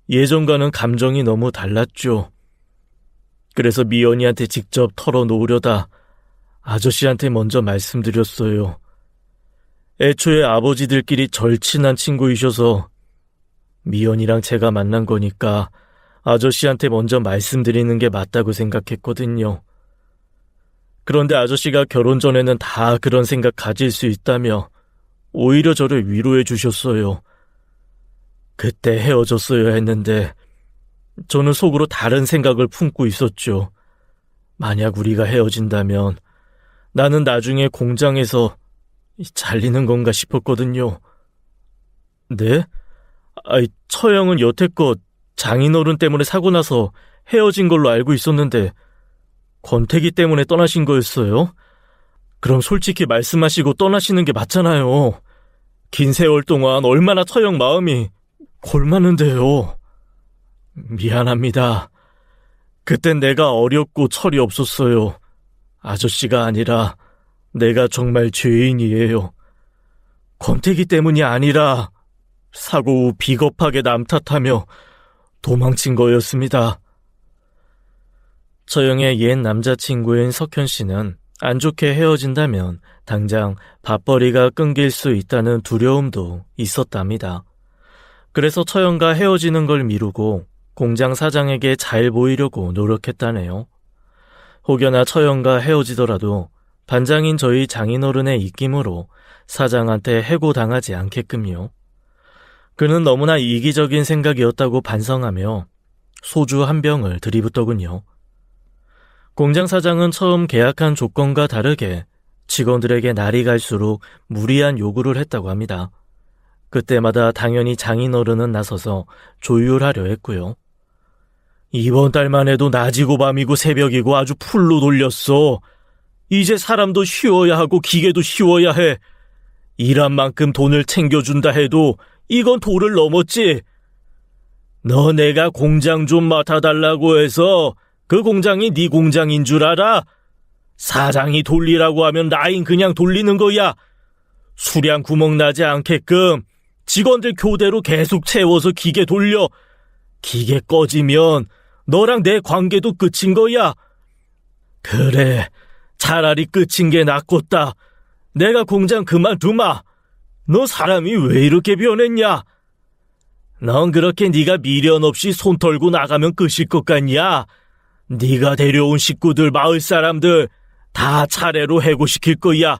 예전과는 감정이 너무 달랐죠. 그래서 미연이한테 직접 털어놓으려다 아저씨한테 먼저 말씀드렸어요. 애초에 아버지들끼리 절친한 친구이셔서 미연이랑 제가 만난 거니까 아저씨한테 먼저 말씀드리는 게 맞다고 생각했거든요. 그런데 아저씨가 결혼 전에는 다 그런 생각 가질 수 있다며 오히려 저를 위로해 주셨어요. 그때 헤어졌어야 했는데 저는 속으로 다른 생각을 품고 있었죠. 만약 우리가 헤어진다면 나는 나중에 공장에서 잘리는 건가 싶었거든요. 네? 처형은 여태껏 장인어른 때문에 사고 나서 헤어진 걸로 알고 있었는데 권태기 때문에 떠나신 거였어요? 그럼 솔직히 말씀하시고 떠나시는 게 맞잖아요. 긴 세월 동안 얼마나 처형 마음이 골맞는데요. 미안합니다. 그땐 내가 어렸고 철이 없었어요. 아저씨가 아니라 내가 정말 죄인이에요. 권태기 때문이 아니라 사고 후 비겁하게 남 탓하며 도망친 거였습니다. 처형의 옛 남자친구인 석현 씨는 안 좋게 헤어진다면 당장 밥벌이가 끊길 수 있다는 두려움도 있었답니다. 그래서 처형과 헤어지는 걸 미루고 공장 사장에게 잘 보이려고 노력했다네요. 혹여나 처형과 헤어지더라도 반장인 저희 장인어른의 입김으로 사장한테 해고당하지 않게끔요. 그는 너무나 이기적인 생각이었다고 반성하며 소주 한 병을 들이붓더군요. 공장 사장은 처음 계약한 조건과 다르게 직원들에게 날이 갈수록 무리한 요구를 했다고 합니다. 그때마다 당연히 장인어른은 나서서 조율하려 했고요. 이번 달만 해도 낮이고 밤이고 새벽이고 아주 풀로 돌렸어. 이제 사람도 쉬어야 하고 기계도 쉬어야 해. 일한 만큼 돈을 챙겨준다 해도 이건 도를 넘었지. 너 내가 공장 좀 맡아달라고 해서 그 공장이 네 공장인 줄 알아? 사장이 돌리라고 하면 라인 그냥 돌리는 거야. 수량 구멍 나지 않게끔 직원들 교대로 계속 채워서 기계 돌려. 기계 꺼지면 너랑 내 관계도 끝인 거야. 그래, 차라리 끝인 게 낫겠다. 내가 공장 그만두마. 너 사람이 왜 이렇게 변했냐? 넌 그렇게 네가 미련 없이 손 털고 나가면 끝일 것 같냐? 네가 데려온 식구들, 마을 사람들 다 차례로 해고시킬 거야.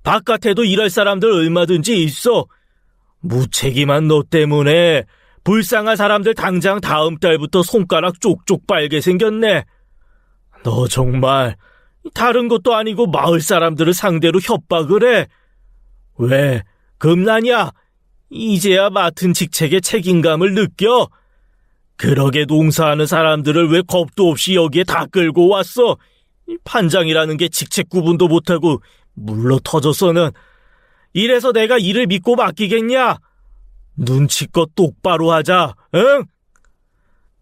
바깥에도 일할 사람들 얼마든지 있어. 무책임한 너 때문에 불쌍한 사람들 당장 다음 달부터 손가락 쪽쪽 빨게 생겼네. 너 정말 다른 것도 아니고 마을 사람들을 상대로 협박을 해. 왜 겁나냐? 이제야 맡은 직책의 책임감을 느껴? 그러게 농사하는 사람들을 왜 겁도 없이 여기에 다 끌고 왔어? 판장이라는 게 직책 구분도 못하고 물러 터져서는. 이래서 내가 일을 믿고 맡기겠냐? 눈치껏 똑바로 하자, 응?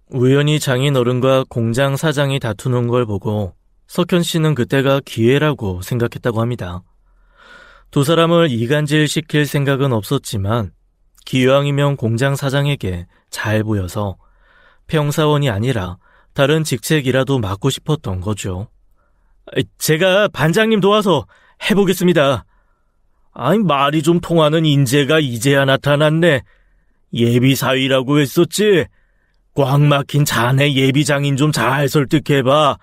우연히 장인어른과 공장 사장이 다투는 걸 보고 석현 씨는 그때가 기회라고 생각했다고 합니다. 두 사람을 이간질시킬 생각은 없었지만 기왕이면 공장 사장에게 잘 보여서 평사원이 아니라 다른 직책이라도 맡고 싶었던 거죠. 제가 반장님 도와서 해보겠습니다. 아니, 말이 좀 통하는 인재가 이제야 나타났네. 예비사위라고 했었지? 꽉 막힌 자네 예비장인 좀 잘 설득해봐.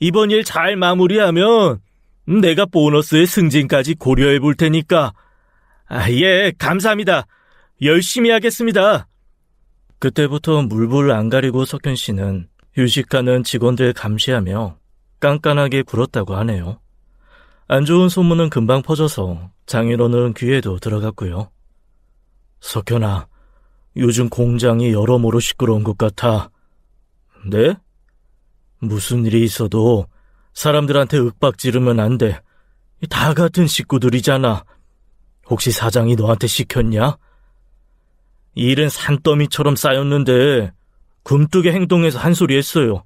이번 일 잘 마무리하면 내가 보너스의 승진까지 고려해 볼 테니까. 예, 감사합니다. 열심히 하겠습니다. 그때부터 물불 안 가리고 석현 씨는 휴식하는 직원들 감시하며 깐깐하게 굴었다고 하네요. 안 좋은 소문은 금방 퍼져서 장인어른 귀에도 들어갔고요. 석현아, 요즘 공장이 여러모로 시끄러운 것 같아. 네? 무슨 일이 있어도 사람들한테 윽박 지르면 안 돼. 다 같은 식구들이잖아. 혹시 사장이 너한테 시켰냐? 일은 산더미처럼 쌓였는데 굼뜨게 행동해서 한 소리 했어요.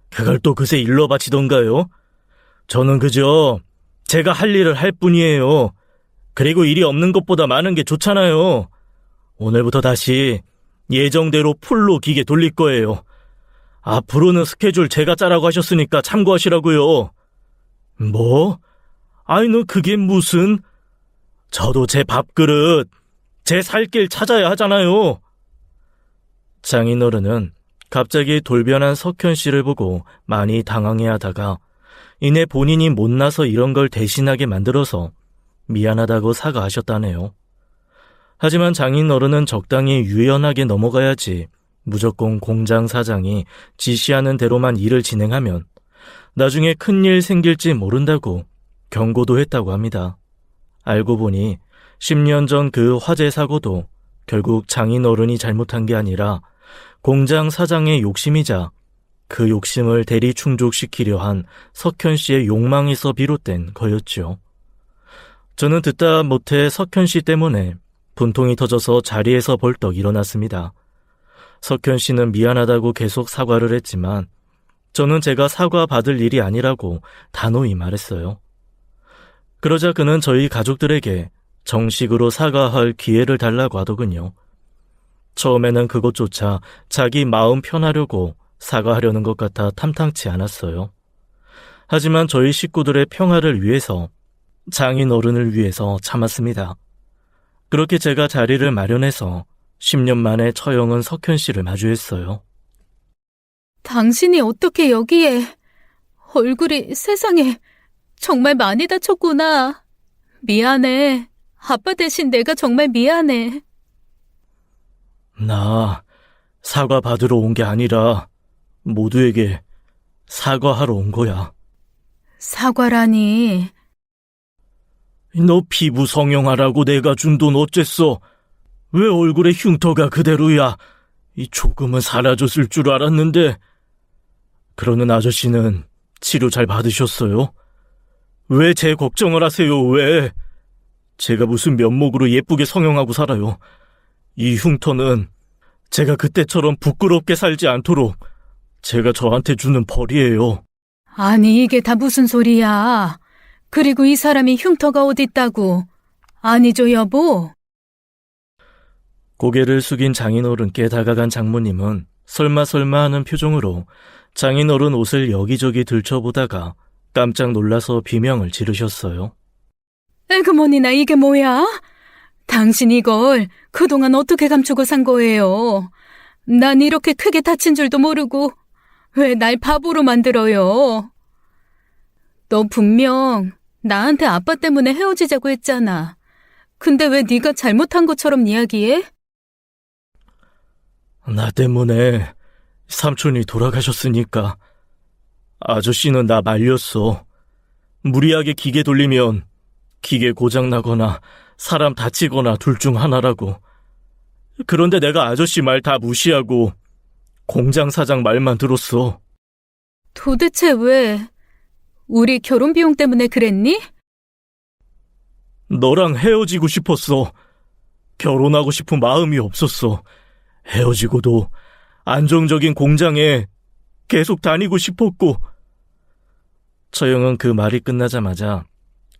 그걸 또 그새 일러 바치던가요? 저는 그저 제가 할 일을 할 뿐이에요. 그리고 일이 없는 것보다 많은 게 좋잖아요. 오늘부터 다시 예정대로 풀로 기계 돌릴 거예요. 앞으로는 스케줄 제가 짜라고 하셨으니까 참고하시라고요. 뭐? 아이, 너 그게 무슨? 저도 제 밥그릇, 제 살 길 찾아야 하잖아요. 장인어른은 갑자기 돌변한 석현 씨를 보고 많이 당황해하다가 이내 본인이 못나서 이런 걸 대신하게 만들어서 미안하다고 사과하셨다네요. 하지만 장인어른은 적당히 유연하게 넘어가야지 무조건 공장 사장이 지시하는 대로만 일을 진행하면 나중에 큰일 생길지 모른다고 경고도 했다고 합니다. 알고 보니 10년 전 그 화재 사고도 결국 장인어른이 잘못한 게 아니라 공장 사장의 욕심이자 그 욕심을 대리 충족시키려 한 석현 씨의 욕망에서 비롯된 거였죠. 저는 듣다 못해 석현 씨 때문에 분통이 터져서 자리에서 벌떡 일어났습니다. 석현 씨는 미안하다고 계속 사과를 했지만 저는 제가 사과받을 일이 아니라고 단호히 말했어요. 그러자 그는 저희 가족들에게 정식으로 사과할 기회를 달라고 하더군요. 처음에는 그것조차 자기 마음 편하려고 사과하려는 것 같아 탐탁치 않았어요. 하지만 저희 식구들의 평화를 위해서, 장인어른을 위해서 참았습니다. 그렇게 제가 자리를 마련해서 10년 만에 처형은 석현 씨를 마주했어요. 당신이 어떻게 여기에? 얼굴이 세상에 정말 많이 다쳤구나. 미안해. 아빠 대신 내가 정말 미안해. 나 사과 받으러 온 게 아니라 모두에게 사과하러 온 거야. 사과라니. 너 피부 성형하라고 내가 준 돈 어쨌어? 왜 얼굴에 흉터가 그대로야? 이 조금은 사라졌을 줄 알았는데. 그러는 아저씨는 치료 잘 받으셨어요? 왜 제 걱정을 하세요, 왜? 제가 무슨 면목으로 예쁘게 성형하고 살아요. 이 흉터는 제가 그때처럼 부끄럽게 살지 않도록 제가 저한테 주는 벌이에요. 아니, 이게 다 무슨 소리야. 그리고 이 사람이 흉터가 어딨다고. 아니죠, 여보? 고개를 숙인 장인어른께 다가간 장모님은 설마 하는 표정으로 장인어른 옷을 여기저기 들춰보다가 깜짝 놀라서 비명을 지르셨어요. 에그머니나 이게 뭐야? 당신 이걸 그동안 어떻게 감추고 산 거예요? 난 이렇게 크게 다친 줄도 모르고 왜 날 바보로 만들어요? 너 분명 나한테 아빠 때문에 헤어지자고 했잖아. 근데 왜 네가 잘못한 것처럼 이야기해? 나 때문에 삼촌이 돌아가셨으니까. 아저씨는 나 말렸어. 무리하게 기계 돌리면 기계 고장나거나 사람 다치거나 둘 중 하나라고. 그런데 내가 아저씨 말 다 무시하고 공장 사장 말만 들었어. 도대체 왜? 우리 결혼 비용 때문에 그랬니? 너랑 헤어지고 싶었어. 결혼하고 싶은 마음이 없었어. 헤어지고도 안정적인 공장에 계속 다니고 싶었고. 처형은 그 말이 끝나자마자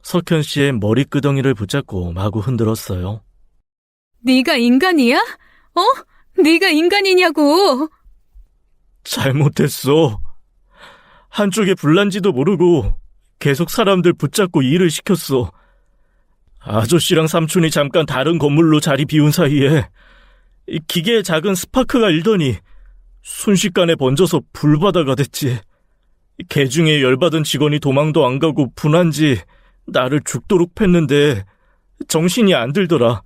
석현 씨의 머리끄덩이를 붙잡고 마구 흔들었어요. 네가 인간이야? 네가 인간이냐고. 잘못했어. 한쪽에 불난지도 모르고 계속 사람들 붙잡고 일을 시켰어. 아저씨랑 삼촌이 잠깐 다른 건물로 자리 비운 사이에 기계에 작은 스파크가 일더니 순식간에 번져서 불바다가 됐지. 개중에 열받은 직원이 도망도 안 가고 분한지 나를 죽도록 팼는데 정신이 안 들더라.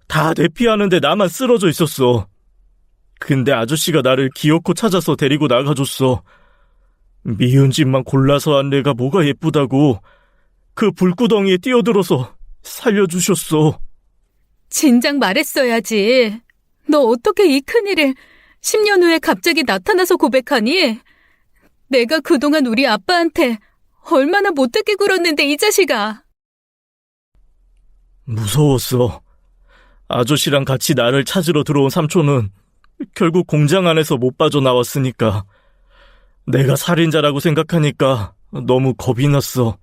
다 대피하는데 나만 쓰러져 있었어. 근데 아저씨가 나를 기어코 찾아서 데리고 나가줬어. 미운 짓만 골라서 한 내가 뭐가 예쁘다고 그 불구덩이에 뛰어들어서 살려주셨어. 진작 말했어야지. 너 어떻게 이 큰일을 10년 후에 갑자기 나타나서 고백하니? 내가 그동안 우리 아빠한테 얼마나 못되게 굴었는데 이 자식아. 무서웠어. 아저씨랑 같이 나를 찾으러 들어온 삼촌은 결국 공장 안에서 못 빠져나왔으니까. 내가 살인자라고 생각하니까 너무 겁이 났어.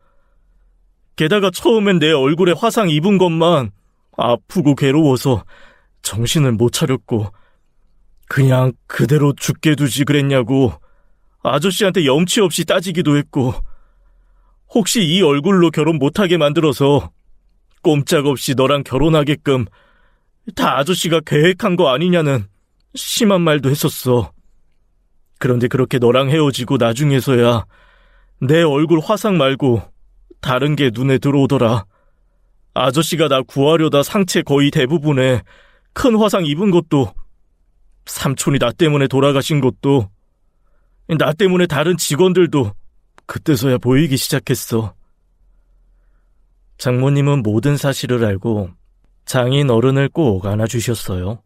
게다가 처음엔 내 얼굴에 화상 입은 것만 아프고 괴로워서 정신을 못 차렸고 그냥 그대로 죽게 두지 그랬냐고 아저씨한테 염치 없이 따지기도 했고 혹시 이 얼굴로 결혼 못하게 만들어서 꼼짝없이 너랑 결혼하게끔 다 아저씨가 계획한 거 아니냐는 심한 말도 했었어. 그런데 그렇게 너랑 헤어지고 나중에서야 내 얼굴 화상 말고 다른 게 눈에 들어오더라. 아저씨가 나 구하려다 상체 거의 대부분에 큰 화상 입은 것도, 삼촌이 나 때문에 돌아가신 것도, 나 때문에 다른 직원들도 그때서야 보이기 시작했어. 장모님은 모든 사실을 알고 장인 어른을 꼭 안아주셨어요.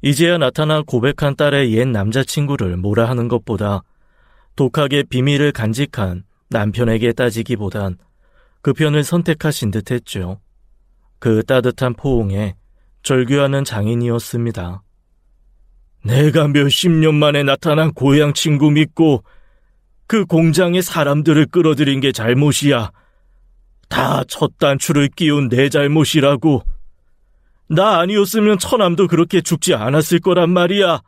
이제야 나타나 고백한 딸의 옛 남자친구를 뭐라 하는 것보다 독하게 비밀을 간직한 남편에게 따지기보단 그 편을 선택하신 듯 했죠. 그 따뜻한 포옹에 절규하는 장인이었습니다. 내가 몇십 년 만에 나타난 고향 친구 믿고 그 공장에 사람들을 끌어들인 게 잘못이야. 다 첫 단추를 끼운 내 잘못이라고. 나 아니었으면 처남도 그렇게 죽지 않았을 거란 말이야.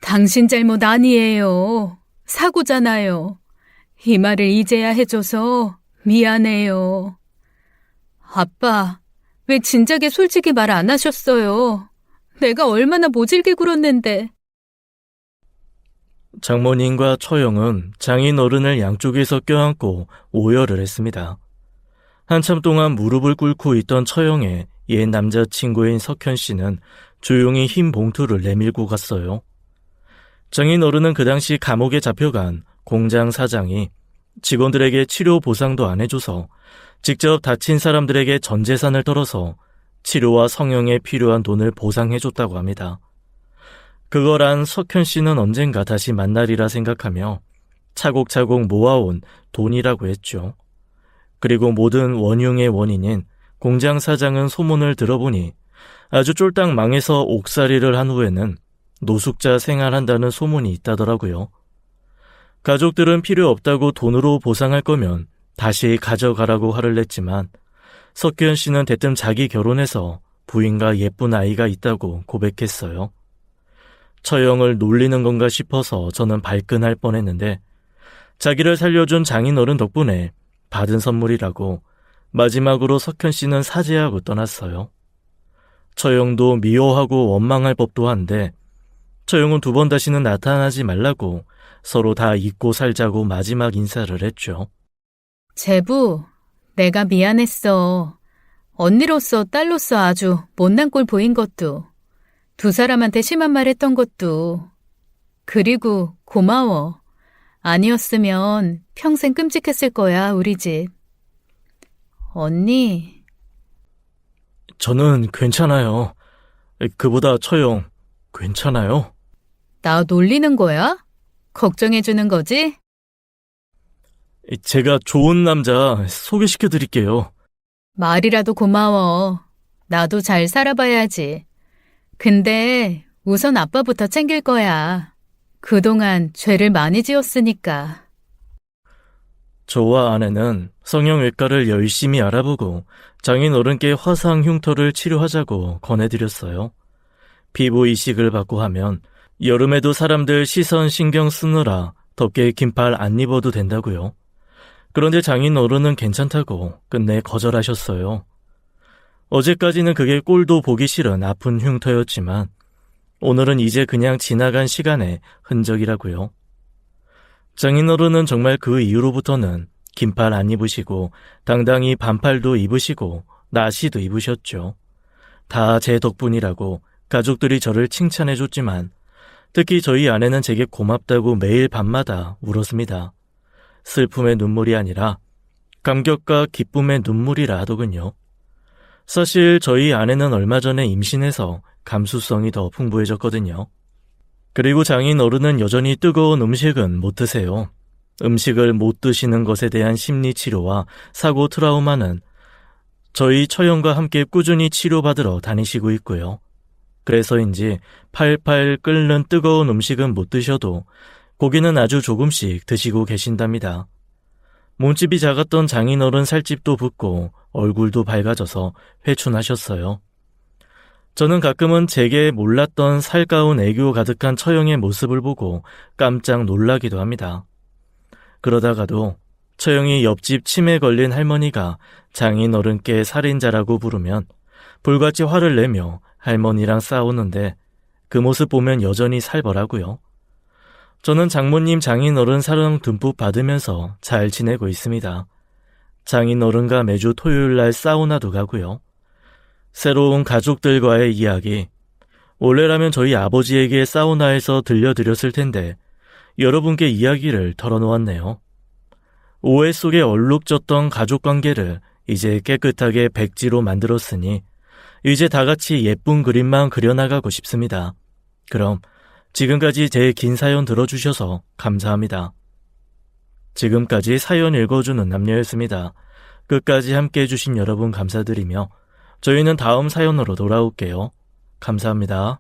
당신 잘못 아니에요. 사고잖아요. 이 말을 이제야 해줘서 미안해요. 아빠, 왜 진작에 솔직히 말 안 하셨어요? 내가 얼마나 모질게 굴었는데. 장모님과 처형은 장인 어른을 양쪽에서 껴안고 오열을 했습니다. 한참 동안 무릎을 꿇고 있던 처형의 옛 남자친구인 석현 씨는 조용히 흰 봉투를 내밀고 갔어요. 장인 어른은 그 당시 감옥에 잡혀간 공장 사장이 직원들에게 치료 보상도 안 해줘서 직접 다친 사람들에게 전 재산을 털어서 치료와 성형에 필요한 돈을 보상해줬다고 합니다. 그걸 안 석현 씨는 언젠가 다시 만나리라 생각하며 차곡차곡 모아온 돈이라고 했죠. 그리고 모든 원흉의 원인인 공장 사장은 소문을 들어보니 아주 쫄딱 망해서 옥살이를 한 후에는 노숙자 생활한다는 소문이 있다더라고요. 가족들은 필요 없다고 돈으로 보상할 거면 다시 가져가라고 화를 냈지만 석현 씨는 대뜸 자기 결혼해서 부인과 예쁜 아이가 있다고 고백했어요. 처형을 놀리는 건가 싶어서 저는 발끈할 뻔했는데 자기를 살려준 장인어른 덕분에 받은 선물이라고 마지막으로 석현 씨는 사죄하고 떠났어요. 처형도 미워하고 원망할 법도 한데 처형은 두 번 다시는 나타나지 말라고 서로 다 잊고 살자고 마지막 인사를 했죠. 제부, 내가 미안했어. 언니로서 딸로서 아주 못난 꼴 보인 것도, 두 사람한테 심한 말 했던 것도, 그리고 고마워. 아니었으면 평생 끔찍했을 거야, 우리 집. 언니. 저는 괜찮아요. 그보다 처형 괜찮아요? 나 놀리는 거야? 걱정해주는 거지? 제가 좋은 남자 소개시켜 드릴게요. 말이라도 고마워. 나도 잘 살아봐야지. 근데 우선 아빠부터 챙길 거야. 그동안 죄를 많이 지었으니까. 저와 아내는 성형외과를 열심히 알아보고 장인어른께 화상 흉터를 치료하자고 권해드렸어요. 피부 이식을 받고 하면 여름에도 사람들 시선 신경 쓰느라 덥게 긴팔 안 입어도 된다고요. 그런데 장인어른은 괜찮다고 끝내 거절하셨어요. 어제까지는 그게 꼴도 보기 싫은 아픈 흉터였지만 오늘은 이제 그냥 지나간 시간의 흔적이라고요. 장인어른은 정말 그 이후로부터는 긴팔 안 입으시고 당당히 반팔도 입으시고 나시도 입으셨죠. 다 제 덕분이라고 가족들이 저를 칭찬해줬지만 특히 저희 아내는 제게 고맙다고 매일 밤마다 울었습니다. 슬픔의 눈물이 아니라 감격과 기쁨의 눈물이라 하더군요. 사실 저희 아내는 얼마 전에 임신해서 감수성이 더 풍부해졌거든요. 그리고 장인어른은 여전히 뜨거운 음식은 못 드세요. 음식을 못 드시는 것에 대한 심리치료와 사고 트라우마는 저희 처형과 함께 꾸준히 치료받으러 다니시고 있고요. 그래서인지 팔팔 끓는 뜨거운 음식은 못 드셔도 고기는 아주 조금씩 드시고 계신답니다. 몸집이 작았던 장인어른 살집도 붓고 얼굴도 밝아져서 회춘하셨어요. 저는 가끔은 제게 몰랐던 살가운 애교 가득한 처형의 모습을 보고 깜짝 놀라기도 합니다. 그러다가도 처형이 옆집 치매 걸린 할머니가 장인어른께 살인자라고 부르면 불같이 화를 내며 할머니랑 싸우는데 그 모습 보면 여전히 살벌하고요. 저는 장모님 장인어른 사랑 듬뿍 받으면서 잘 지내고 있습니다. 장인 어른과 매주 토요일 날 사우나도 가고요. 새로운 가족들과의 이야기. 원래라면 저희 아버지에게 사우나에서 들려드렸을 텐데 여러분께 이야기를 털어놓았네요. 오해 속에 얼룩졌던 가족관계를 이제 깨끗하게 백지로 만들었으니 이제 다 같이 예쁜 그림만 그려나가고 싶습니다. 그럼 지금까지 제 긴 사연 들어주셔서 감사합니다. 지금까지 사연 읽어주는 남녀였습니다. 끝까지 함께 해주신 여러분 감사드리며 저희는 다음 사연으로 돌아올게요. 감사합니다.